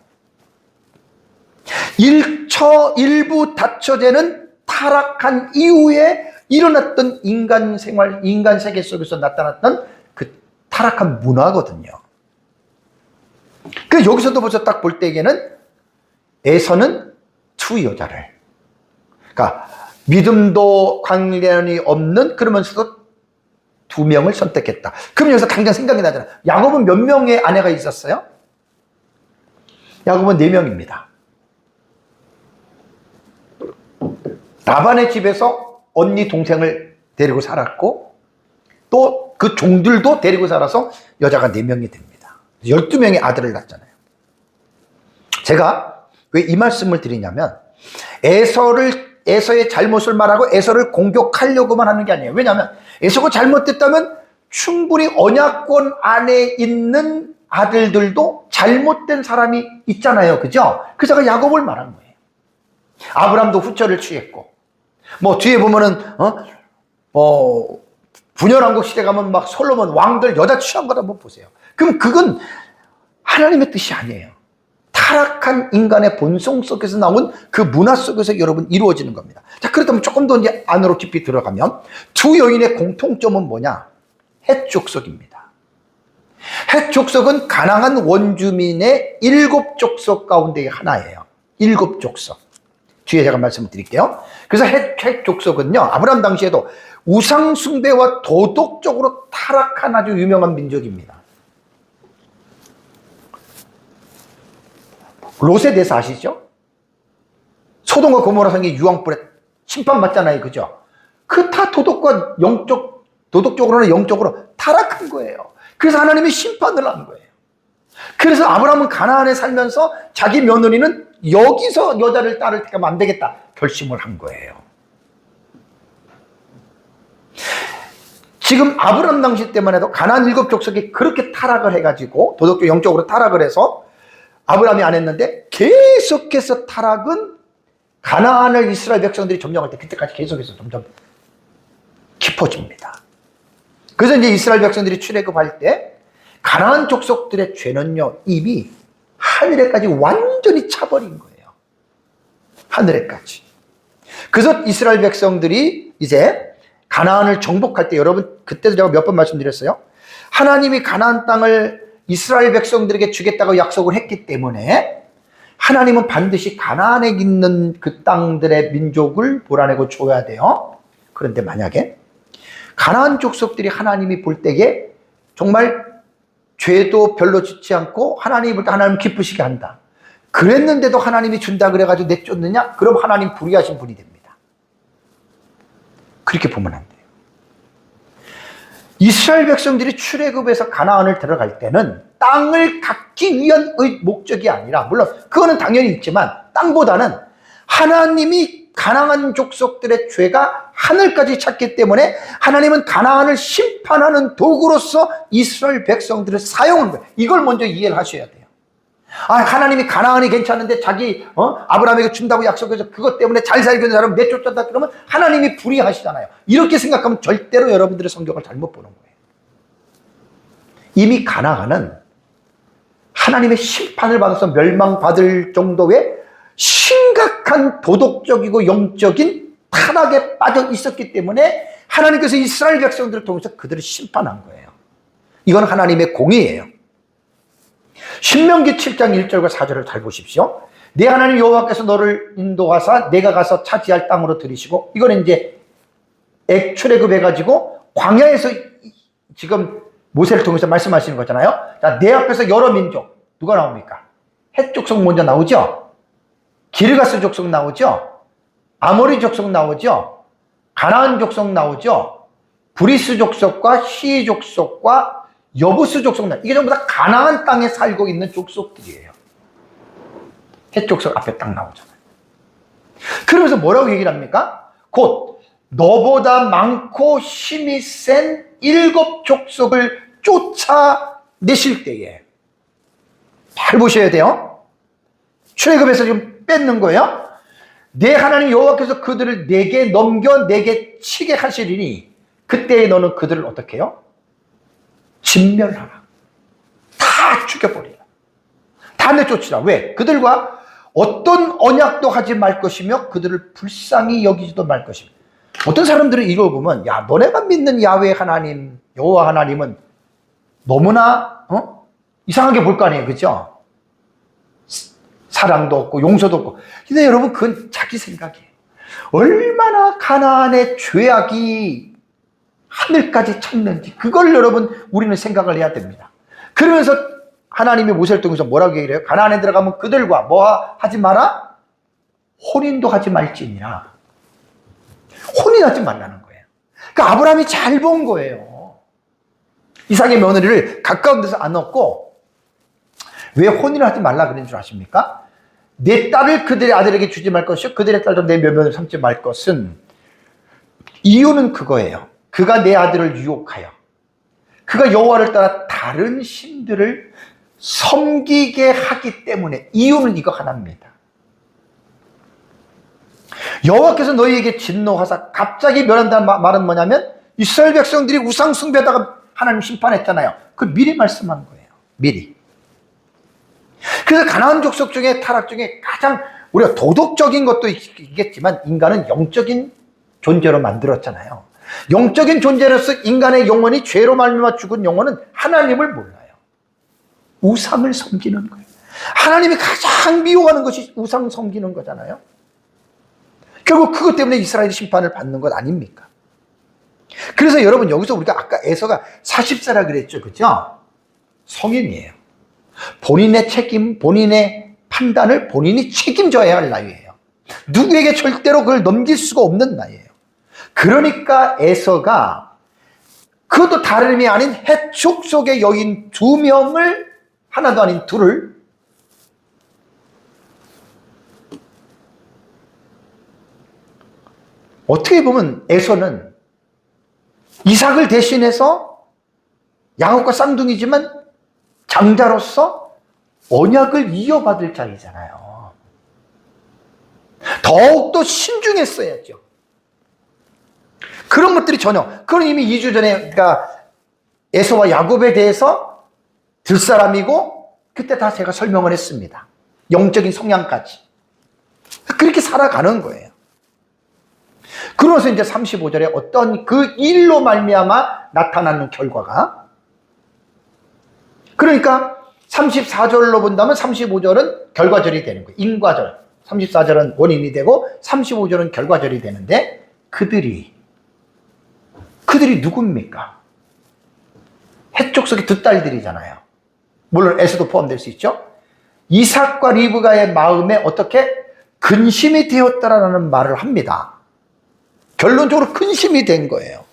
일부 다처제는 타락한 이후에 일어났던 인간 생활, 인간 세계 속에서 나타났던 그 타락한 문화거든요. 그래서 여기서도 벌써 딱 볼 때에는 에서는 두 여자를, 그러니까 믿음도 관련이 없는, 그러면서도 두 명을 선택했다. 그럼 여기서 당장 생각이 나잖아요. 야곱은 몇 명의 아내가 있었어요? 야곱은 4명입니다. 라반의 집에서 언니 동생을 데리고 살았고, 또 그 종들도 데리고 살아서 여자가 4명이 됩니다. 12명의 아들을 낳잖아요. 제가 왜 이 말씀을 드리냐면, 에서의 잘못을 말하고 에서를 공격하려고만 하는 게 아니에요. 왜냐하면 에서가 잘못됐다면 충분히 언약권 안에 있는 아들들도 잘못된 사람이 있잖아요. 그죠? 그래서 야곱을 말한 거예요. 아브람도 후처를 취했고, 뒤에 보면은 분열왕국 시대 가면 막 솔로몬 왕들 여자 취한 거 한번 보세요. 그럼 그건 하나님의 뜻이 아니에요. 타락한 인간의 본성 속에서 나온 그 문화 속에서 여러분 이루어지는 겁니다. 자, 그렇다면 조금 더 이제 안으로 깊이 들어가면 두 여인의 공통점은 뭐냐? 헷 족속입니다. 헷 족속은 가나안 원주민의 7족속 가운데의 하나예요. 7족속. 뒤에 제가 말씀을 드릴게요. 그래서 헷 족속은요, 아브라함 당시에도 우상 숭배와 도덕적으로 타락한 아주 유명한 민족입니다. 롯에 대해서 아시죠? 소돔과 고모라 성이 유황불에 심판받잖아요. 그죠? 그 다 도덕적으로나 영적으로 타락한 거예요. 그래서 하나님이 심판을 한 거예요. 그래서 아브라함은 가나안에 살면서 자기 며느리는 여기서 딸을 택하면 안 되겠다 결심을 한 거예요. 지금 아브라함 당시 때만 해도 가나안 7족속이 그렇게 타락을 해가지고 도덕적 영적으로 타락을 해서 아브라함이 안 했는데, 계속해서 타락은 가나안을 이스라엘 백성들이 점령할 때 그때까지 계속해서 점점 깊어집니다. 그래서 이제 이스라엘 백성들이 출애굽할 때 가나안 족속들의 죄는요, 이미 하늘에까지 완전히 차버린 거예요. 하늘에까지. 그래서 이스라엘 백성들이 이제 가나안을 정복할 때, 여러분 그때도 제가 몇 번 말씀드렸어요. 하나님이 가나안 땅을 이스라엘 백성들에게 주겠다고 약속을 했기 때문에 하나님은 반드시 가나안에 있는 그 땅들의 민족을 몰아내고 줘야 돼요. 그런데 만약에 가나안 족속들이 하나님이 볼 때에 정말 죄도 별로 짓지 않고 하나님이 볼 때 하나님 기쁘시게 한다, 그랬는데도 하나님이 준다 그래가지고 내쫓느냐? 그럼 하나님 불의하신 분이 됩니다. 그렇게 보면 안 돼요. 이스라엘 백성들이 출애굽에서 가나안을 들어갈 때는 땅을 갖기 위한 목적이 아니라, 물론 그거는 당연히 있지만 땅보다는 하나님이 가나안 족속들의 죄가 하늘까지 찼기 때문에 하나님은 가나안을 심판하는 도구로서 이스라엘 백성들을 사용한 거예요. 이걸 먼저 이해를 하셔야 돼요. 하나님이 가나안이 괜찮은데 자기 아브라함에게 준다고 약속해서 그것 때문에 잘 살고 있는 사람 내쫓았다 그러면 하나님이 불의하시잖아요. 이렇게 생각하면 절대로 여러분들의 성경을 잘못 보는 거예요. 이미 가나안은 하나님의 심판을 받아서 멸망받을 정도의 심각한 도덕적이고 영적인 타락에 빠져 있었기 때문에 하나님께서 이스라엘 백성들을 통해서 그들을 심판한 거예요. 이건 하나님의 공의예요. 신명기 7장 1절과 4절을 잘 보십시오. 내 하나님 여호와께서 너를 인도하사 내가 가서 차지할 땅으로 들이시고, 이거는 이제 출애굽해가지고 광야에서 지금 모세를 통해서 말씀하시는 거잖아요. 자, 내 앞에서 여러 민족, 누가 나옵니까? 헷 족속 먼저 나오죠. 기르가스 족속 나오죠. 아모리 족속 나오죠. 가나안 족속 나오죠. 브리스 족속과 시위 족속과 여부스 족속, 이게 전부 다 가나안 땅에 살고 있는 족속들이에요. 헷 족속 앞에 딱 나오잖아요. 그러면서 뭐라고 얘기를 합니까? 곧 너보다 많고 힘이 센 7 족속을 쫓아내실 때에, 잘 보셔야 돼요. 출애굽에서 지금 뺏는 거예요. 내 하나님 여호와께서 그들을 내게 넘겨 내게 치게 하시리니 그때에 너는 그들을 어떻게 해요? 진멸하라. 다 죽여버리라. 다 내쫓으라. 왜? 그들과 어떤 언약도 하지 말 것이며 그들을 불쌍히 여기지도 말 것이며. 어떤 사람들은 이걸 보면, 야, 너네가 믿는 야훼 하나님, 여호와 하나님은 너무나 이상하게 볼 거 아니에요. 그죠? 사랑도 없고 용서도 없고. 근데 여러분, 그건 자기 생각이에요. 얼마나 가나안의 죄악이 하늘까지 찼는지 그걸 여러분 우리는 생각을 해야 됩니다. 그러면서 하나님이 모세를 통해서 뭐라고 얘기를 해요? 가나안에 들어가면 그들과 뭐 하지 마라? 혼인도 하지 말지니라. 혼인하지 말라는 거예요. 그러니까 아브라함이 잘 본 거예요. 이삭의 며느리를 가까운 데서 안 얻고, 왜 혼인을 하지 말라 그런 줄 아십니까? 내 딸을 그들의 아들에게 주지 말 것이요 그들의 딸도 내 묘면을 삼지 말 것은, 이유는 그거예요. 그가 내 아들을 유혹하여 그가 여호와를 따라 다른 신들을 섬기게 하기 때문에. 이유는 이거 하나입니다. 여호와께서 너희에게 진노하사 갑자기 멸한다는 말은 뭐냐면, 이스라엘 백성들이 우상 숭배하다가 하나님 심판했잖아요. 그걸 미리 말씀한 거예요. 미리. 그래서 가나안 족속 중에 타락 중에 가장 우리가 도덕적인 것도 있겠지만 인간은 영적인 존재로 만들었잖아요. 영적인 존재로서 인간의 영혼이 죄로 말미암아 죽은 영혼은 하나님을 몰라요. 우상을 섬기는 거예요. 하나님이 가장 미워하는 것이 우상 섬기는 거잖아요. 결국 그것 때문에 이스라엘이 심판을 받는 것 아닙니까? 그래서 여러분, 여기서 우리가 아까 에서가 40세라 그랬죠. 그죠? 성인이에요. 본인의 책임, 본인의 판단을 본인이 책임져야 할 나이예요. 누구에게 절대로 그걸 넘길 수가 없는 나이예요. 그러니까 에서가 그것도 다름이 아닌 헷 족속의 여인 2명을, 하나도 아닌 2를 어떻게 보면 에서는 이삭을 대신해서 야곱과 쌍둥이지만 장자로서 언약을 이어받을 자이잖아요. 더욱더 신중했어야죠. 그런 것들이 전혀, 그건 이미 2주 전에, 그러니까 에서와 야곱에 대해서 들 사람이고 그때 다 제가 설명을 했습니다. 영적인 성향까지. 그렇게 살아가는 거예요. 그러면서 이제 35절에 어떤 그 일로 말미암아 나타나는 결과가, 그러니까 34절로 본다면 35절은 결과절이 되는 거예요. 인과절. 34절은 원인이 되고 35절은 결과절이 되는데 그들이 누굽니까? 해족속의 두 딸들이잖아요. 물론 에서도 포함될 수 있죠. 이삭과 리브가의 마음에 어떻게 근심이 되었다라는 말을 합니다. 결론적으로 근심이 된 거예요.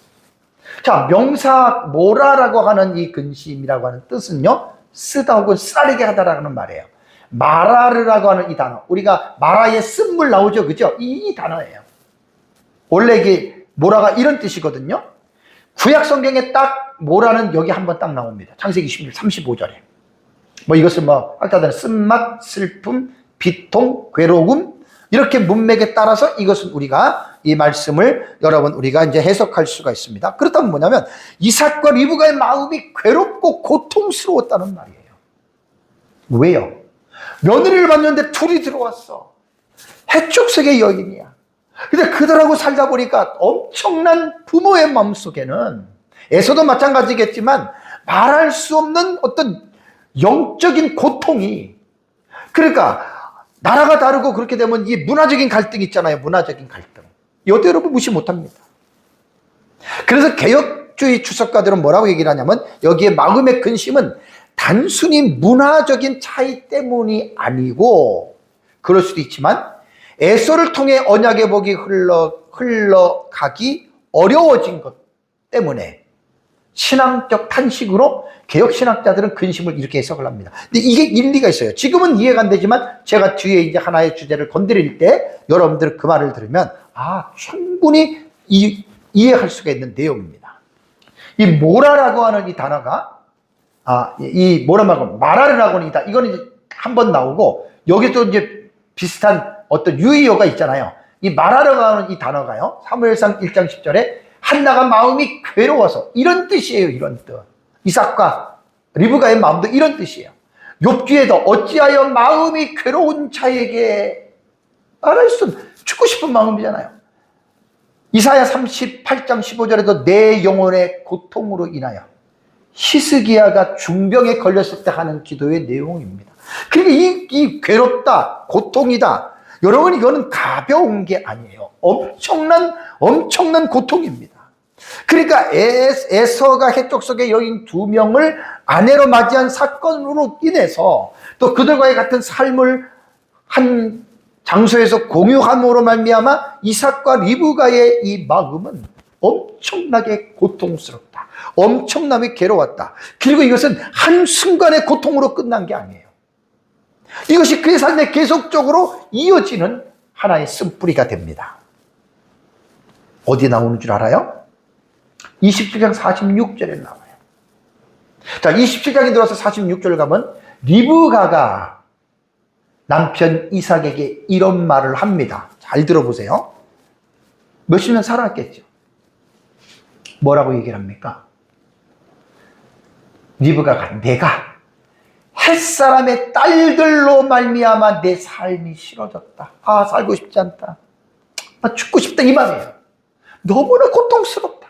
자, 명사 모라라고 하는 이 근심이라고 하는 뜻은요, 쓰다 혹은 쓰라리게 하다라는 말이에요. 마라르라고 하는 이 단어, 우리가 마라에 쓴물 나오죠, 그죠? 이 단어예요. 원래 이게 모라가 이런 뜻이거든요. 구약 성경에 딱 모라는 여기 한번 딱 나옵니다. 창세기 16, 35절에. 뭐 이것을 뭐 학자들은 쓴맛, 슬픔, 비통, 괴로움 이렇게 문맥에 따라서 이것은 우리가 이 말씀을 여러분 우리가 이제 해석할 수가 있습니다. 그렇다면 뭐냐면 이삭과 리브가의 마음이 괴롭고 고통스러웠다는 말이에요. 왜요? 며느리를 봤는데 둘이 들어왔어. 해족속의 여인이야. 근데 그들하고 살다 보니까 엄청난 부모의 마음속에는 에서도 마찬가지겠지만 말할 수 없는 어떤 영적인 고통이, 그러니까 나라가 다르고 그렇게 되면 이 문화적인 갈등 있잖아요. 문화적인 갈등. 이것도 여러분 무시 못합니다. 그래서 개혁주의 주석가들은 뭐라고 얘기를 하냐면 여기에 마음의 근심은 단순히 문화적인 차이 때문이 아니고, 그럴 수도 있지만 에서를 통해 언약의 복이 흘러가기 어려워진 것 때문에 신앙적 탄식으로 개혁신학자들은 근심을 이렇게 해석을 합니다. 근데 이게 일리가 있어요. 지금은 이해가 안 되지만 제가 뒤에 이제 하나의 주제를 건드릴 때 여러분들 그 말을 들으면 충분히 이해할 수가 있는 내용입니다. 이 모라라고 하는 이 단어가 이 뭐라고 마라르라고 하는 이거는 이제 한 번 나오고 여기도 이제 비슷한 어떤 유의어가 있잖아요. 이 마라르라고 하는 이 단어가요. 사무엘상 1장 10절에 한나가 마음이 괴로워서, 이런 뜻이에요. 이런 뜻. 이삭과 리브가의 마음도 이런 뜻이에요. 욥기에도 어찌하여 마음이 괴로운 자에게 말할 수 없는 죽고 싶은 마음이잖아요. 이사야 38장 15절에도 내 영혼의 고통으로 인하여 히스기야가 중병에 걸렸을 때 하는 기도의 내용입니다. 그러니까 이 괴롭다, 고통이다. 여러분, 이거는 가벼운 게 아니에요. 엄청난 고통입니다. 그러니까 에서가 해족속의 여인 2명을 아내로 맞이한 사건으로 인해서 또 그들과의 같은 삶을 한 장소에서 공유함으로 말미암아 이삭과 리브가의 이 마음은 엄청나게 고통스럽다. 엄청나게 괴로웠다. 그리고 이것은 한순간의 고통으로 끝난 게 아니에요. 이것이 그의 삶에 계속적으로 이어지는 하나의 쓴뿌리가 됩니다. 어디 나오는 줄 알아요? 27장 46절에 나와요. 자, 27장에 들어서 46절 가면 리브가가 남편 이삭에게 이런 말을 합니다. 잘 들어보세요. 몇십 년 살았겠죠. 뭐라고 얘기를 합니까? 리브가가 내가 햇사람의 딸들로 말미암아 내 삶이 싫어졌다. 살고 싶지 않다. 죽고 싶다, 이 말이에요. 너무나 고통스럽다.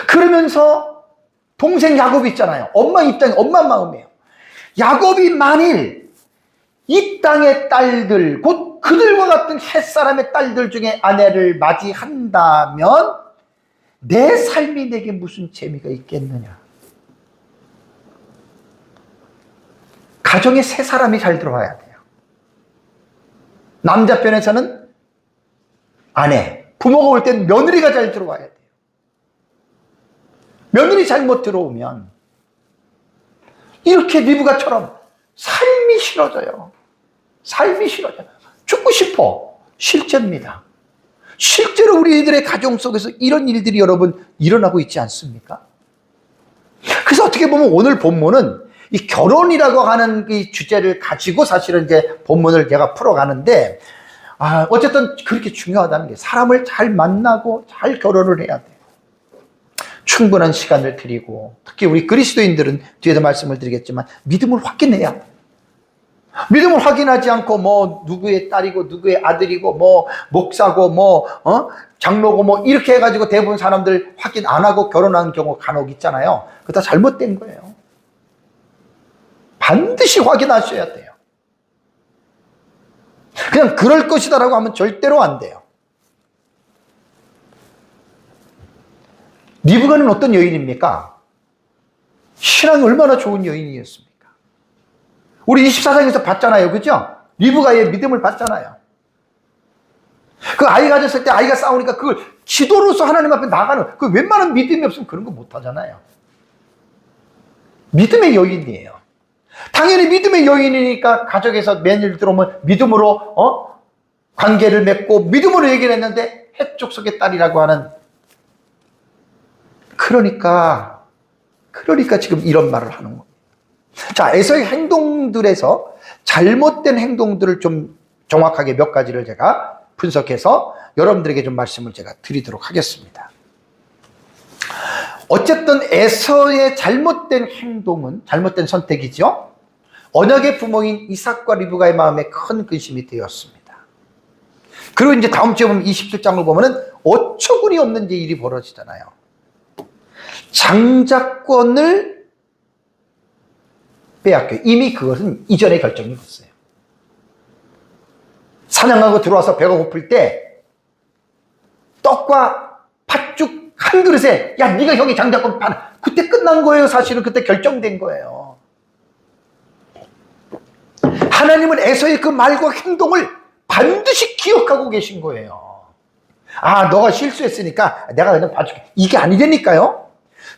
그러면서 동생 야곱이 있잖아요. 엄마 입장에, 엄마 마음이에요. 야곱이 만일 이 땅의 딸들, 곧 그들과 같은 햇사람의 딸들 중에 아내를 맞이한다면 내 삶이 내게 무슨 재미가 있겠느냐. 가정에 세 사람이 잘 들어와야 돼요. 남자 편에서는 아내, 부모가 올 땐 며느리가 잘 들어와야 돼요. 며느리 잘못 들어오면 이렇게 리브가처럼 삶이 싫어져요. 삶이 싫어져요. 죽고 싶어. 실제입니다. 실제로 우리들의 가정 속에서 이런 일들이 여러분 일어나고 있지 않습니까? 그래서 어떻게 보면 오늘 본문은 이 결혼이라고 하는 이 주제를 가지고 사실은 이제 본문을 제가 풀어가는데, 어쨌든 그렇게 중요하다는 게 사람을 잘 만나고 잘 결혼을 해야 돼요. 충분한 시간을 드리고, 특히 우리 그리스도인들은 뒤에도 말씀을 드리겠지만 믿음을 확인해야 돼요. 믿음을 확인하지 않고 뭐 누구의 딸이고 누구의 아들이고 뭐 목사고 뭐 장로고 뭐 이렇게 해가지고 대부분 사람들 확인 안 하고 결혼하는 경우 간혹 있잖아요. 그거 다 잘못된 거예요. 반드시 확인하셔야 돼요. 그냥 그럴 것이다라고 하면 절대로 안 돼요. 리브가는 어떤 여인입니까? 신앙이 얼마나 좋은 여인이었습니까? 우리 24장에서 봤잖아요. 그죠? 리브가의 믿음을 봤잖아요. 그 아이 가졌을 때 아이가 싸우니까 그걸 기도로서 하나님 앞에 나가는, 그 웬만한 믿음이 없으면 그런 거 못 하잖아요. 믿음의 여인이에요. 당연히 믿음의 여인이니까 가족에서 매일 들어오면 믿음으로 관계를 맺고 믿음으로 얘기를 했는데 해족속의 딸이라고 하는, 그러니까 지금 이런 말을 하는 겁니다. 자, 에서의 행동들에서 잘못된 행동들을 좀 정확하게 몇 가지를 제가 분석해서 여러분들에게 좀 말씀을 제가 드리도록 하겠습니다. 어쨌든 에서의 잘못된 행동은 잘못된 선택이죠. 언약의 부모인 이삭과 리브가의 마음에 큰 근심이 되었습니다. 그리고 이제 다음 주에 보면 27장을 보면은 어처구니 없는 일이 벌어지잖아요. 장자권을 빼앗겨요. 이미 그것은 이전에 결정이 됐어요. 사냥하고 들어와서 배가 고플 때 떡과 팥죽 한 그릇에, 야, 네가 형이 장자권 파, 그때 끝난 거예요. 사실은 그때 결정된 거예요. 하나님은 에서의 그 말과 행동을 반드시 기억하고 계신 거예요. 아, 너가 실수했으니까 내가 그냥 봐줄게, 이게 아니라니까요.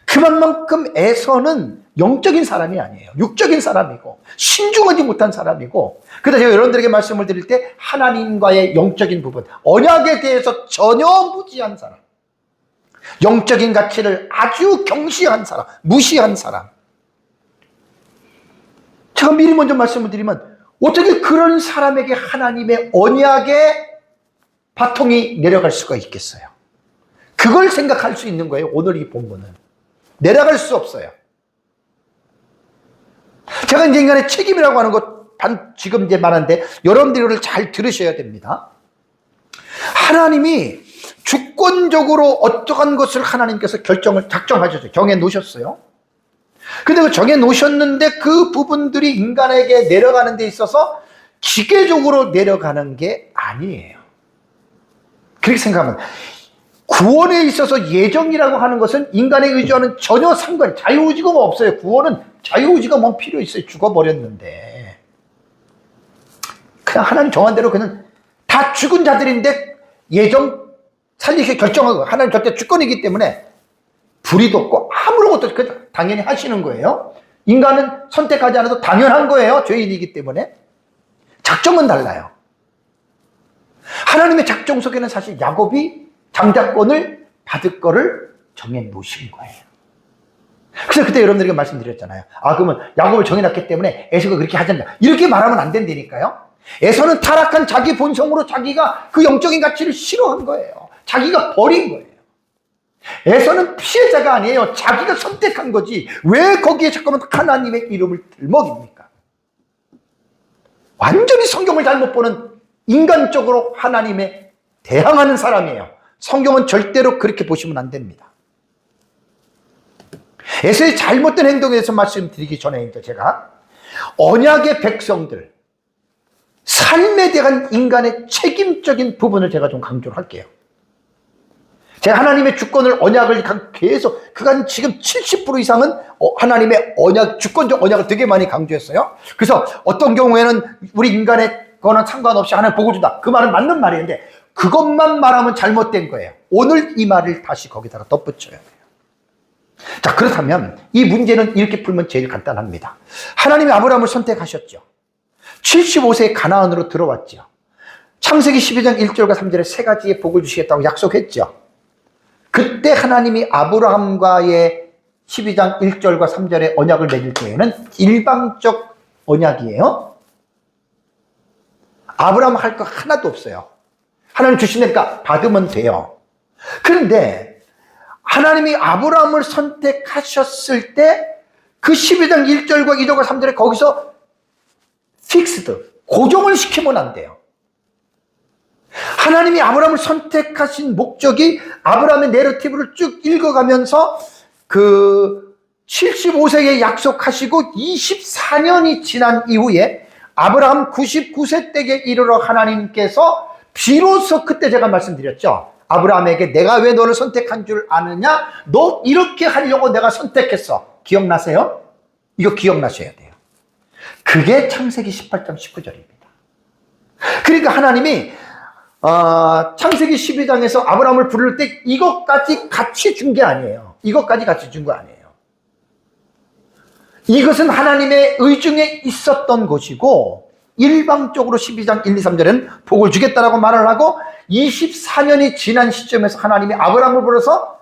그만큼 에서는 영적인 사람이 아니에요. 육적인 사람이고 신중하지 못한 사람이고, 그래서 제가 여러분들에게 말씀을 드릴 때 하나님과의 영적인 부분, 언약에 대해서 전혀 무지한 사람, 영적인 가치를 아주 경시한 사람, 무시한 사람. 제가 미리 먼저 말씀을 드리면 어떻게 그런 사람에게 하나님의 언약의 바통이 내려갈 수가 있겠어요? 그걸 생각할 수 있는 거예요. 오늘 이 본문은 내려갈 수 없어요. 제가 이제 인간의 책임이라고 하는 것 지금 이제 말하는데 여러분들이 이걸 잘 들으셔야 됩니다. 하나님이 주권적으로 어떠한 것을 하나님께서 작정하셨어요. 정해 놓으셨어요. 근데 그 정해 놓으셨는데 그 부분들이 인간에게 내려가는 데 있어서 기계적으로 내려가는 게 아니에요. 그렇게 생각하면 구원에 있어서 예정이라고 하는 것은 인간의 의지와는 전혀 자유의지가 없어요. 구원은 자유의지가 뭐 필요 있어요. 죽어버렸는데. 그냥 하나님 정한 대로 그냥 다 죽은 자들인데 예정 살리게 결정하고, 하나님 절대 주권이기 때문에 불의도 없고 아무런 것도 당연히 하시는 거예요. 인간은 선택하지 않아도 당연한 거예요. 죄인이기 때문에. 작정은 달라요. 하나님의 작정 속에는 사실 야곱이 장자권을 받을 거를 정해 놓으신 거예요. 그래서 그때 여러분들에게 말씀드렸잖아요. 아, 그러면 야곱을 정해놨기 때문에 에서가 그렇게 하지 않는다, 이렇게 말하면 안 된다니까요. 에서는 타락한 자기 본성으로 자기가 그 영적인 가치를 싫어한 거예요. 자기가 버린 거예요. 에서는 피해자가 아니에요. 자기가 선택한 거지. 왜 거기에 잠깐만 하나님의 이름을 들먹입니까? 완전히 성경을 잘못 보는, 인간적으로 하나님에 대항하는 사람이에요. 성경은 절대로 그렇게 보시면 안 됩니다. 에서의 잘못된 행동에 대해서 말씀드리기 전에 제가 언약의 백성들, 삶에 대한 인간의 책임적인 부분을 제가 좀 강조를 할게요. 제가 하나님의 주권을, 언약을 계속, 그간 지금 70% 이상은 하나님의 언약, 주권적 언약을 되게 많이 강조했어요. 그래서 어떤 경우에는 우리 인간의 거는 상관없이 하나님 복을 준다, 그 말은 맞는 말인데 그것만 말하면 잘못된 거예요. 오늘 이 말을 다시 거기다가 덧붙여야 돼요. 자, 그렇다면 이 문제는 이렇게 풀면 제일 간단합니다. 하나님이 아브라함을 선택하셨죠. 75세에 가나안으로 들어왔죠. 창세기 12장 1절과 3절에 세 가지의 복을 주시겠다고 약속했죠. 그때 하나님이 아브라함과의 12장 1절과 3절의 언약을 맺을 때에는 일방적 언약이에요. 아브라함 할 거 하나도 없어요. 하나님 주시니까 받으면 돼요. 그런데 하나님이 아브라함을 선택하셨을 때 그 12장 1절과 2절과 3절에 거기서 고정을 시키면 안 돼요. 하나님이 아브라함을 선택하신 목적이, 아브라함의 내러티브를 쭉 읽어가면서 그 75세에 약속하시고 24년이 지난 이후에 아브라함 99세 때에 이르러 하나님께서 비로소, 그때 제가 말씀드렸죠. 아브라함에게 내가 왜 너를 선택한 줄 아느냐? 너 이렇게 하려고 내가 선택했어. 기억나세요? 이거 기억나셔야 돼요. 그게 창세기 18장 19절입니다. 그러니까 하나님이 창세기 12장에서 아브라함을 부를 때 이것까지 같이 준 게 아니에요. 이것까지 같이 준 거 아니에요. 이것은 하나님의 의중에 있었던 것이고, 일방적으로 12장 1, 2, 3절에는 복을 주겠다라고 말을 하고, 24년이 지난 시점에서 하나님이 아브라함을 불러서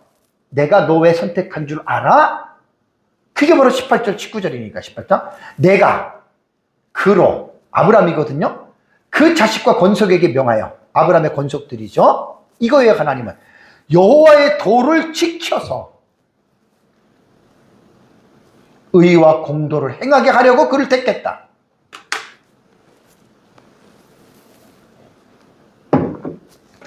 내가 너 왜 선택한 줄 알아? 그게 바로 18절 19절이니까 18장. 내가 그로, 아브라함이거든요. 그 자식과 권속에게 명하여, 아브라함의 권속들이죠. 이거예요. 하나님은 여호와의 도를 지켜서 의와 공도를 행하게 하려고 그를 택했다.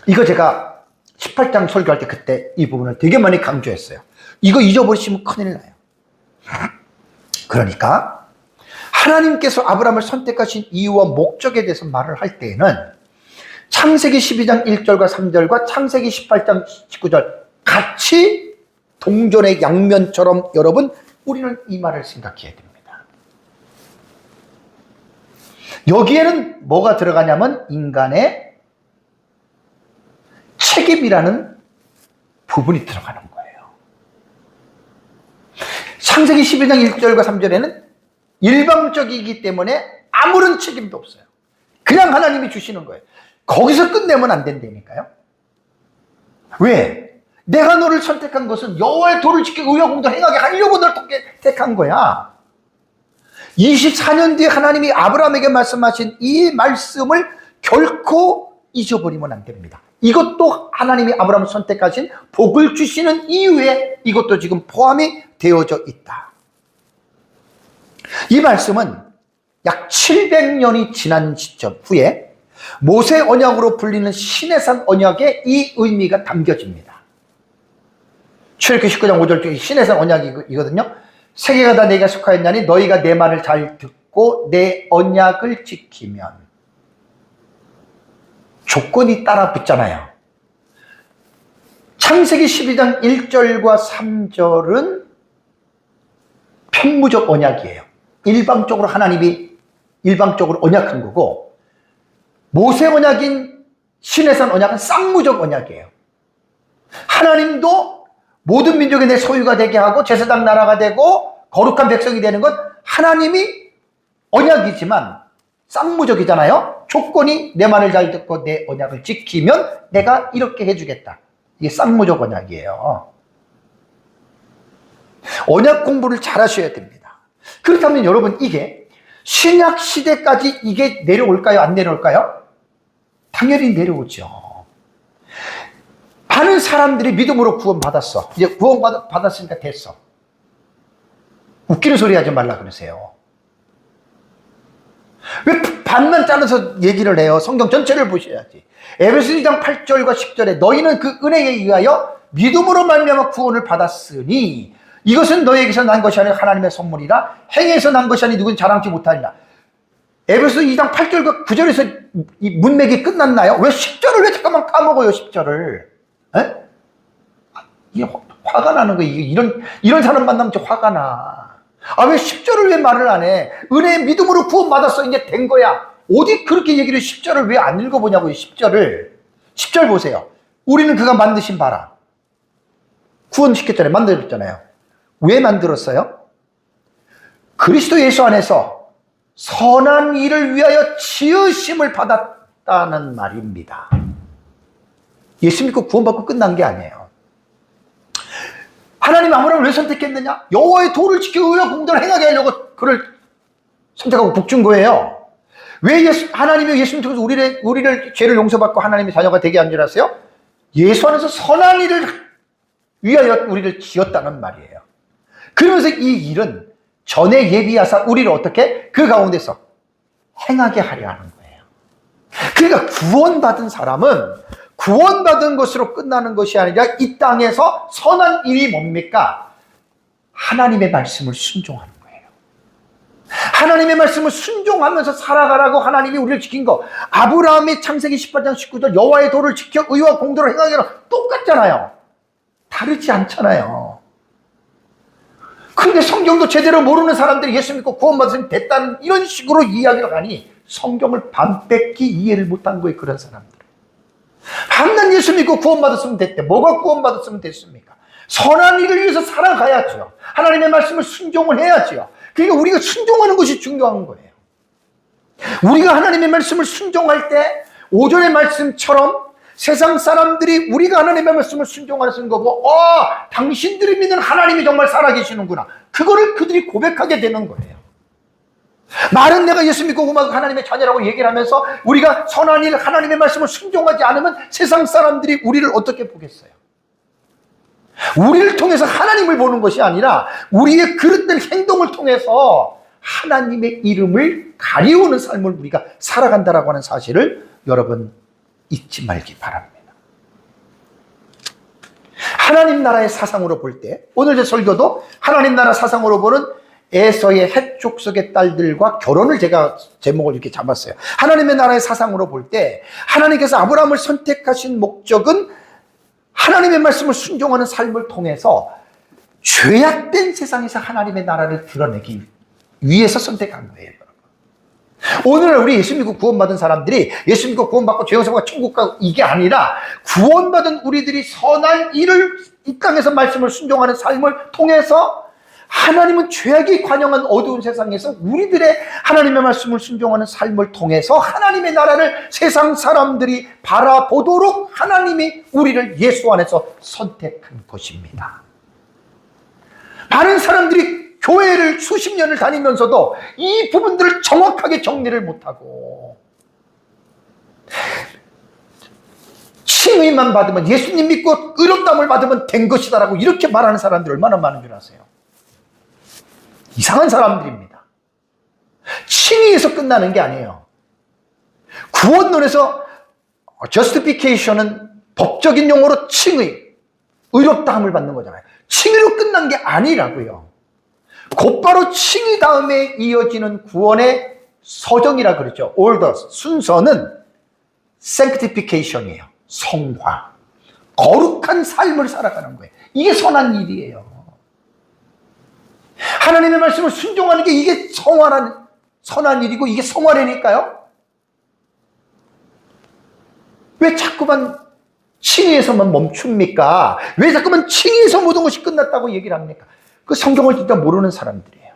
이거 제가 18장 설교할 때 그때 이 부분을 되게 많이 강조했어요. 이거 잊어버리시면 큰일 나요. 그러니까 하나님께서 아브라함을 선택하신 이유와 목적에 대해서 말을 할 때에는 창세기 12장 1절과 3절과 창세기 18장 19절 같이 동전의 양면처럼 여러분, 우리는 이 말을 생각해야 됩니다. 여기에는 뭐가 들어가냐면 인간의 책임이라는 부분이 들어가는 거예요. 창세기 12장 1절과 3절에는 일방적이기 때문에 아무런 책임도 없어요. 그냥 하나님이 주시는 거예요. 거기서 끝내면 안 된다니까요. 왜? 내가 너를 선택한 것은 여호와의 도를 지키고 의와 공도를 행하게 하려고 너를 택한 거야. 24년 뒤에 하나님이 아브라함에게 말씀하신 이 말씀을 결코 잊어버리면 안 됩니다. 이것도 하나님이 아브라함을 선택하신 복을 주시는 이유에 이것도 지금 포함이 되어져 있다. 이 말씀은 약 700년이 지난 시점 후에 모세 언약으로 불리는 시내산 언약에 이 의미가 담겨집니다. 출애굽기 19장 5절 중에 시내산 언약이거든요. 세계가 다 내게 속하였나니 너희가 내 말을 잘 듣고 내 언약을 지키면. 조건이 따라 붙잖아요. 창세기 12장 1절과 3절은 편무적 언약이에요. 일방적으로 하나님이 일방적으로 언약한 거고, 모세 언약인 시내산 언약은 쌍무적 언약이에요. 하나님도 모든 민족이 내 소유가 되게 하고 제사장 나라가 되고 거룩한 백성이 되는 건 하나님이 언약이지만 쌍무적이잖아요. 조건이 내 말을 잘 듣고 내 언약을 지키면 내가 이렇게 해주겠다. 이게 쌍무적 언약이에요. 언약 공부를 잘 하셔야 됩니다. 그렇다면 여러분, 이게 신약 시대까지 이게 내려올까요? 안 내려올까요? 당연히 내려오죠. 많은 사람들이 믿음으로 구원받았어. 이제 구원받았으니까 됐어. 웃기는 소리 하지 말라 그러세요. 왜 반만 잘라서 얘기를 해요? 성경 전체를 보셔야지. 에베소 2장 8절과 10절에 너희는 그 은혜에 의하여 믿음으로 말미암아 구원을 받았으니 이것은 너희에게서 난 것이 아니라 하나님의 선물이라 행해서 난 것이 아니 누구는 자랑치 못하리라. 에베소 2장 8절과 9절에서 이 문맥이 끝났나요? 왜 10절을 왜 잠깐만 까먹어요? 10절을. 에? 이게 화가 나는 거예요. 이런 사람 만나면 진짜 화가 나. 왜 10절을 왜 말을 안 해? 은혜의 믿음으로 구원받았어. 이제 된 거야. 어디 그렇게 얘기를 10절을 왜 안 읽어보냐고요. 10절을. 10절 보세요. 우리는 그가 만드신 바라. 구원시켰잖아요. 만들었잖아요. 왜 만들었어요? 그리스도 예수 안에서 선한 일을 위하여 지으심을 받았다는 말입니다. 예수 믿고 구원받고 끝난 게 아니에요. 하나님 아브라함을 왜 선택했느냐? 여호와의 도를 지키고 의와 공도를 행하게 하려고 그를 선택하고 복 준 거예요. 왜 하나님이 예수님 통해서 우리를 죄를 용서받고 하나님의 자녀가 되게 한 줄 아세요? 예수 안에서 선한 일을 위하여 우리를 지었다는 말이에요. 그러면서 이 일은 전에 예비하사 우리를 어떻게 그 가운데서 행하게 하려 하는 거예요. 그러니까 구원받은 사람은 구원받은 것으로 끝나는 것이 아니라 이 땅에서 선한 일이 뭡니까? 하나님의 말씀을 순종하는 거예요. 하나님의 말씀을 순종하면서 살아가라고 하나님이 우리를 지킨 거. 아브라함이 창세기 18장 19절 여호와의 도를 지켜 의와 공도를 행하기로 똑같잖아요. 다르지 않잖아요. 근데 성경도 제대로 모르는 사람들이 예수 믿고 구원받으면 됐다는 이런 식으로 이야기를 하니 성경을 반백기 이해를 못한 거예요. 그런 사람들. 반만 예수 믿고 구원받았으면 됐대. 뭐가 구원받았으면 됐습니까? 선한 일을 위해서 살아가야죠. 하나님의 말씀을 순종을 해야죠. 그러니까 우리가 순종하는 것이 중요한 거예요. 우리가 하나님의 말씀을 순종할 때 오전의 말씀처럼 세상 사람들이 우리가 하나님의 말씀을 순종하는 거 보고 당신들이 믿는 하나님이 정말 살아계시는구나. 그거를 그들이 고백하게 되는 거예요. 말은 내가 예수 믿고 하나님의 자녀라고 얘기를 하면서 우리가 선한 일 하나님의 말씀을 순종하지 않으면 세상 사람들이 우리를 어떻게 보겠어요? 우리를 통해서 하나님을 보는 것이 아니라 우리의 그릇된 행동을 통해서 하나님의 이름을 가리우는 삶을 우리가 살아간다라고 하는 사실을 여러분 잊지 말기 바랍니다. 하나님 나라의 사상으로 볼 때 오늘 제 설교도 하나님 나라 사상으로 보는 에서의 헷 족속의 딸들과 결혼을 제가 제목을 이렇게 잡았어요. 하나님의 나라의 사상으로 볼 때 하나님께서 아브라함을 선택하신 목적은 하나님의 말씀을 순종하는 삶을 통해서 죄악된 세상에서 하나님의 나라를 드러내기 위해서 선택한 거예요. 오늘날 우리 예수 믿고 구원받은 사람들이 예수 믿고 구원받고 죄용서가 천국 가고 이게 아니라 구원받은 우리들이 선한 일을 이 땅에서 말씀을 순종하는 삶을 통해서 하나님은 죄악이 관영한 어두운 세상에서 우리들의 하나님의 말씀을 순종하는 삶을 통해서 하나님의 나라를 세상 사람들이 바라보도록 하나님이 우리를 예수 안에서 선택한 것입니다. 많은 사람들이 교회를 수십 년을 다니면서도 이 부분들을 정확하게 정리를 못하고 칭의만 받으면 예수님 믿고 의롭다함을 받으면 된 것이다라고 이렇게 말하는 사람들이 얼마나 많은 줄 아세요? 이상한 사람들입니다. 칭의에서 끝나는 게 아니에요. 구원론에서 justification은 법적인 용어로 칭의, 의롭다함을 받는 거잖아요. 칭의로 끝난 게 아니라고요. 곧바로 칭의 다음에 이어지는 구원의 서정이라 그러죠. order, 순서는 sanctification이에요. 성화, 거룩한 삶을 살아가는 거예요. 이게 선한 일이에요. 하나님의 말씀을 순종하는 게 이게 선한 일이고 이게 성화라니까요. 왜 자꾸만 칭의에서만 멈춥니까? 왜 자꾸만 칭의에서 모든 것이 끝났다고 얘기를 합니까? 그 성경을 진짜 모르는 사람들이에요.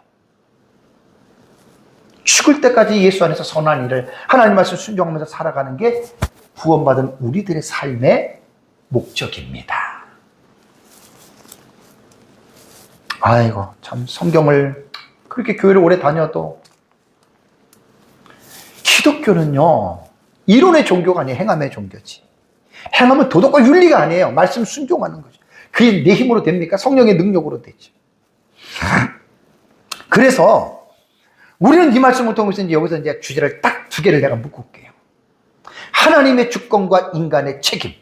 죽을 때까지 예수 안에서 선한 일을 하나님 말씀 순종하면서 살아가는 게 구원받은 우리들의 삶의 목적입니다. 아이고 참 성경을 그렇게 교회를 오래 다녀도 기독교는요 이론의 종교가 아니에요. 행함의 종교지. 행함은 도덕과 윤리가 아니에요. 말씀 순종하는 거죠. 그게 내 힘으로 됩니까? 성령의 능력으로 되죠. 그래서 우리는 이 말씀을 통해서 여기서 이제 주제를 딱 두 개를 내가 묶어 올게요. 하나님의 주권과 인간의 책임.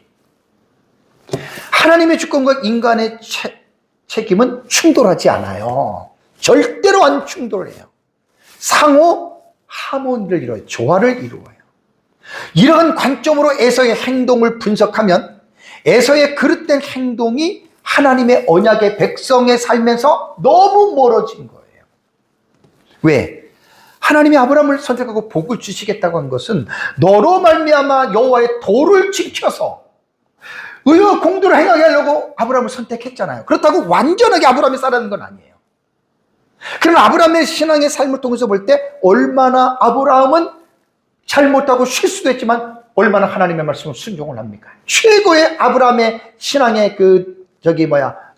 하나님의 주권과 인간의 책임은 충돌하지 않아요. 절대로 안 충돌해요. 상호 하모니를 이루어요. 조화를 이루어요. 이러한 관점으로 에서의 행동을 분석하면 에서의 그릇된 행동이 하나님의 언약의 백성의 삶에서 너무 멀어진 거예요. 왜? 하나님이 아브라함을 선택하고 복을 주시겠다고 한 것은 너로 말미암아 여호와의 도를 지켜서 의와 공도를 행하게 하려고 아브라함을 선택했잖아요. 그렇다고 완전하게 아브라함이 살아가는 건 아니에요. 그러나 아브라함의 신앙의 삶을 통해서 볼 때 얼마나 아브라함은 잘못하고 실수도 했지만 얼마나 하나님의 말씀을 순종을 합니까? 최고의 아브라함의 신앙의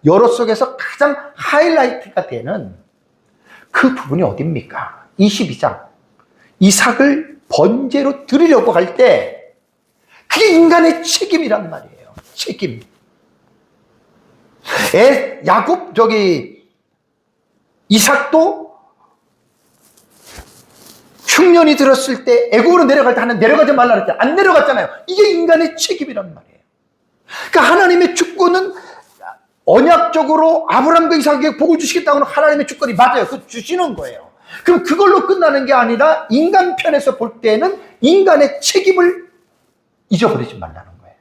여러 속에서 가장 하이라이트가 되는 그 부분이 어딥니까? 22장. 이삭을 번제로 드리려고 할 때 그게 인간의 책임이란 말이에요. 책임. 야곱 이삭도 흉년이 들었을 때 애굽으로 내려갈 때 하나님 내려가지 말라 그랬잖아요. 안 내려갔잖아요. 이게 인간의 책임이란 말이에요. 그러니까 하나님의 주권은 언약적으로 아브라함과 이삭에게 복을 주시겠다고는 하나님의 주권이 맞아요. 그 주시는 거예요. 그럼 그걸로 끝나는 게 아니라 인간 편에서 볼 때는 인간의 책임을 잊어버리지 말라는 거예요.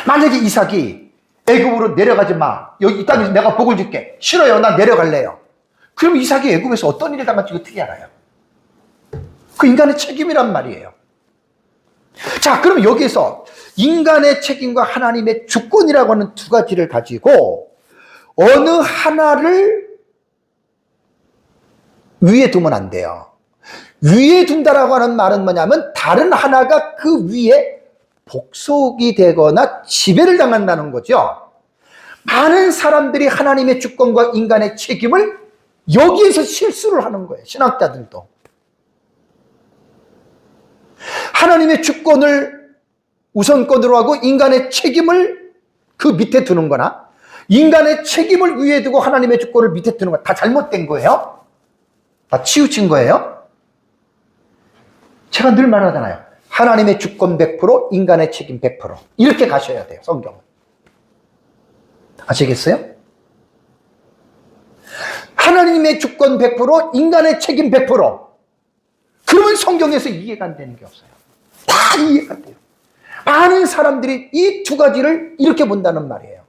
만약에 이삭이 애굽으로 내려가지 마. 여기 이 땅에서 내가 복을 줄게. 싫어요. 나 내려갈래요. 그럼 이삭이 애굽에서 어떤 일을 당할지 어떻게 알아요? 그 인간의 책임이란 말이에요. 자, 그럼 여기서 인간의 책임과 하나님의 주권이라고 하는 두 가지를 가지고 어느 하나를 위에 두면 안 돼요. 위에 둔다라고 하는 말은 뭐냐면 다른 하나가 그 위에 복속이 되거나 지배를 당한다는 거죠. 많은 사람들이 하나님의 주권과 인간의 책임을 여기에서 실수를 하는 거예요. 신학자들도. 하나님의 주권을 우선권으로 하고 인간의 책임을 그 밑에 두는 거나 인간의 책임을 위에 두고 하나님의 주권을 밑에 두는 거 다 잘못된 거예요. 다 치우친 거예요. 제가 늘 말하잖아요. 하나님의 주권 100%, 인간의 책임 100%. 이렇게 가셔야 돼요, 성경은. 아시겠어요? 하나님의 주권 100%, 인간의 책임 100%. 그러면 성경에서 이해가 안 되는 게 없어요. 다 이해가 돼요. 많은 사람들이 이 두 가지를 이렇게 본다는 말이에요.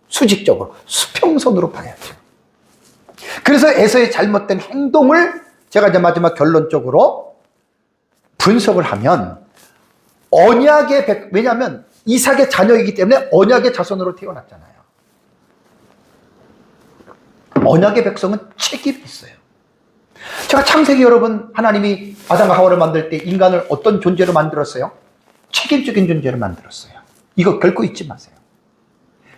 수직적으로, 수평선으로 봐야죠. 그래서 에서의 잘못된 행동을 제가 이제 마지막 결론적으로 분석을 하면 왜냐하면 이삭의 자녀이기 때문에 언약의 자손으로 태어났잖아요. 언약의 백성은 책임이 있어요. 제가 창세기 여러분, 하나님이 아담과 하와를 만들 때 인간을 어떤 존재로 만들었어요? 책임적인 존재로 만들었어요. 이거 결코 잊지 마세요.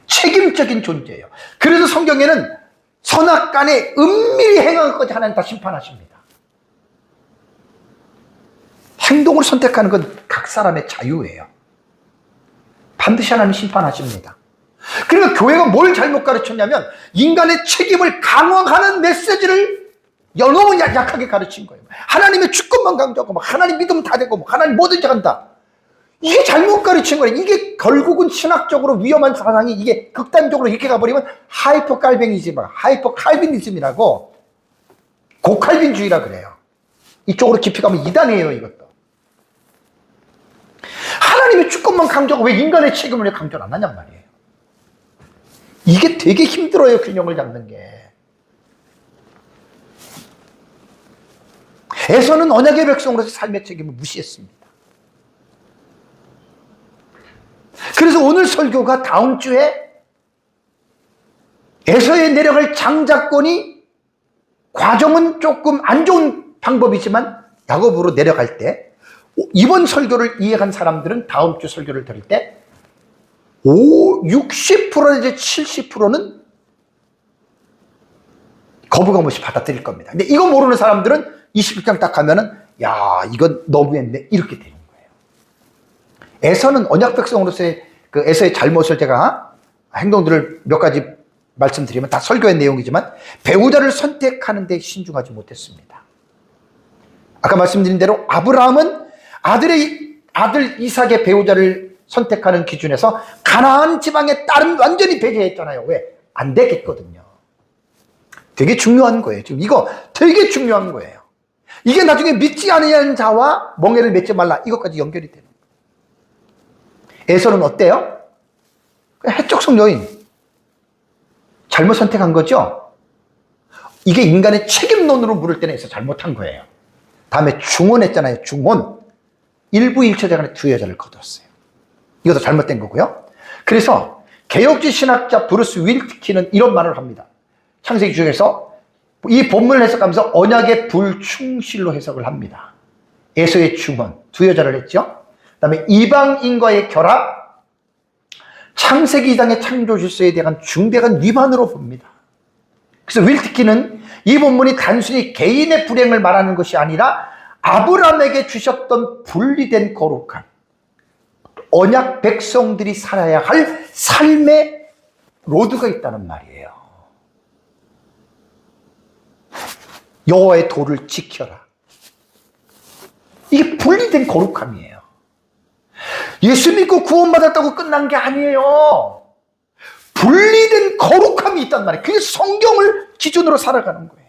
책임적인 존재예요. 그래서 성경에는 선악간에 은밀히 행한 것까지 하나님 다 심판하십니다. 행동을 선택하는 건 각 사람의 자유예요. 반드시 하나님 심판하십니다. 그러니까 교회가 뭘 잘못 가르쳤냐면 인간의 책임을 강화하는 메시지를 너무 약하게 가르친 거예요. 하나님의 주권만 강조하고 하나님 믿으면 다 되고 하나님 뭐든지 한다. 이게 잘못 가르친 거예요. 이게 결국은 신학적으로 위험한 사상이 이게 극단적으로 이렇게 가버리면 하이퍼 칼빈이즘, 하이퍼 칼빈이즘이라고 고칼빈주의라 그래요. 이쪽으로 깊이 가면 이단이에요, 이것도. 하나님의 주권만 강조하고 왜 인간의 책임을 강조를 안 하냔 말이에요. 이게 되게 힘들어요, 균형을 잡는 게. 에서는 언약의 백성으로서 삶의 책임을 무시했습니다. 그래서 오늘 설교가 다음 주에 에서에 내려갈 장자권이 과정은 조금 안 좋은 방법이지만 야곱으로 내려갈 때 이번 설교를 이해한 사람들은 다음 주 설교를 들을 때 60% 이제 70%는 거부감 없이 받아들일 겁니다. 근데 이거 모르는 사람들은 21장 딱 가면은 야, 이건 너무했네 이렇게 되는 거예요. 에서는 언약 백성으로서의 그 에서의 잘못을 제가 행동들을 몇 가지 말씀드리면 다 설교의 내용이지만 배우자를 선택하는 데 신중하지 못했습니다. 아까 말씀드린 대로 아브라함은 아들 이삭의 배우자를 선택하는 기준에서 가나안 지방의 딸은 완전히 배제했잖아요. 왜? 안 되겠거든요. 되게 중요한 거예요. 지금 이거 되게 중요한 거예요. 이게 나중에 믿지 않으려는 자와 멍에를 맺지 말라. 이것까지 연결이 되는 거예요. 에서는 어때요? 해적성 여인. 잘못 선택한 거죠? 이게 인간의 책임론으로 물을 때는 에서 잘못한 거예요. 다음에 중혼했잖아요. 중혼. 일부 일처자간에 두 여자를 거두었어요. 이것도 잘못된 거고요. 그래서 개혁주의 신학자 브루스 윌트키는 이런 말을 합니다. 창세기 중에서 이 본문을 해석하면서 언약의 불충실로 해석을 합니다. 에서의 중혼, 두 여자를 했죠. 그 다음에 이방인과의 결합, 창세기 2장의 창조 질서에 대한 중대한 위반으로 봅니다. 그래서 윌트키는 이 본문이 단순히 개인의 불행을 말하는 것이 아니라 아브라함에게 주셨던 분리된 거룩함, 언약 백성들이 살아야 할 삶의 로드가 있다는 말이에요. 여호와의 도를 지켜라. 이게 분리된 거룩함이에요. 예수 믿고 구원받았다고 끝난 게 아니에요. 분리된 거룩함이 있단 말이에요. 그게 성경을 기준으로 살아가는 거예요.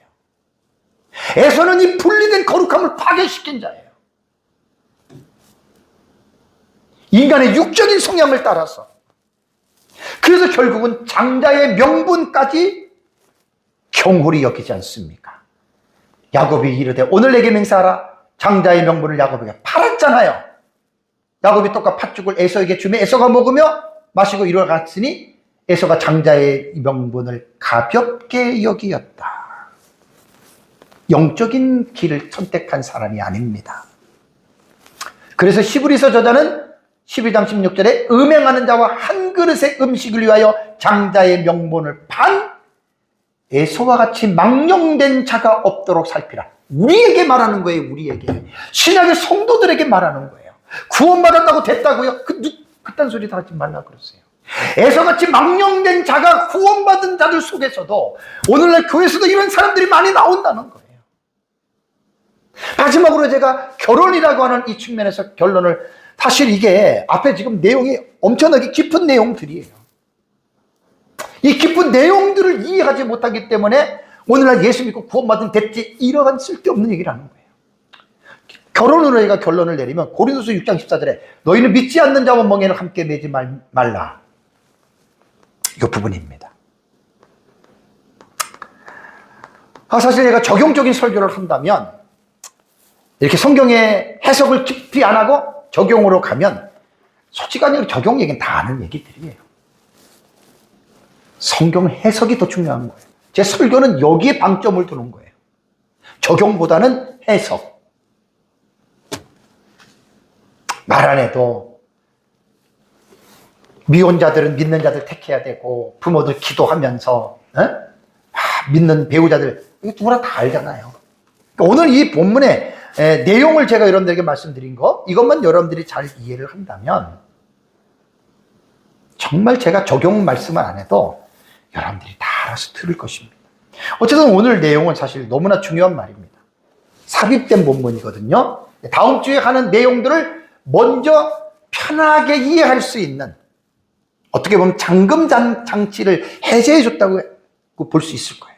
에서는 이 분리된 거룩함을 파괴시킨 자예요. 인간의 육적인 성향을 따라서. 그래서 결국은 장자의 명분까지 경홀히 여기지 않습니까? 야곱이 이르되 오늘 내게 맹세하라. 장자의 명분을 야곱에게 팔았잖아요. 야곱이 똑같이 팥죽을 에서에게 주며 에서가 먹으며 마시고 이루어갔으니 에서가 장자의 명분을 가볍게 여기었다. 영적인 길을 선택한 사람이 아닙니다. 그래서 히브리서 저자는 12장 16절에 음행하는 자와 한 그릇의 음식을 위하여 장자의 명분을 판 에서와 같이 망령된 자가 없도록 살피라. 우리에게 말하는 거예요. 우리에게. 신약의 성도들에게 말하는 거예요. 구원받았다고 됐다고요? 그딴 소리 다 하지 말라 그러세요. 에서같이 망령된 자가 구원받은 자들 속에서도 오늘날 교회에서도 이런 사람들이 많이 나온다는 거예요. 마지막으로 제가 결혼이라고 하는 이 측면에서 결론을, 사실 이게 앞에 지금 내용이 엄청나게 깊은 내용들이에요. 이 깊은 내용들을 이해하지 못하기 때문에 오늘날 예수 믿고 구원받은 됐지, 이러한 쓸데없는 얘기를 하는 거예요. 결혼으로 얘가 결론을 내리면 고린도서 6장 14절에 너희는 믿지 않는 자와 멍에는 함께 매지 말라. 이 부분입니다. 사실 제가 적용적인 설교를 한다면 이렇게 성경의 해석을 깊이 안 하고 적용으로 가면 솔직하게 적용 얘기는 다 아는 얘기들이에요. 성경 해석이 더 중요한 거예요. 제 설교는 여기에 방점을 두는 거예요. 적용보다는 해석. 말 안 해도 미혼자들은 믿는 자들 택해야 되고 부모들 기도하면서 믿는 배우자들, 이거 누구나 다 알잖아요. 그러니까 오늘 이 본문의 내용을 제가 여러분들에게 말씀드린 거, 이것만 여러분들이 잘 이해를 한다면 정말 제가 적용 말씀을 안 해도 여러분들이 다 알아서 들을 것입니다. 어쨌든 오늘 내용은 사실 너무나 중요한 말입니다. 삽입된 본문이거든요. 다음 주에 하는 내용들을 먼저 편하게 이해할 수 있는, 어떻게 보면 잠금 장치를 해제해 줬다고 볼 수 있을 거예요.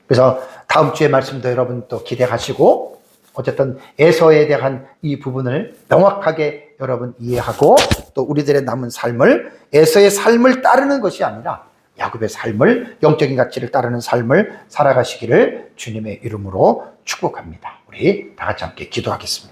그래서 다음 주에 말씀도 여러분 또 기대하시고, 어쨌든 에서에 대한 이 부분을 명확하게 여러분 이해하고, 또 우리들의 남은 삶을 에서의 삶을 따르는 것이 아니라 야곱의 삶을, 영적인 가치를 따르는 삶을 살아가시기를 주님의 이름으로 축복합니다. 우리 다 같이 함께 기도하겠습니다.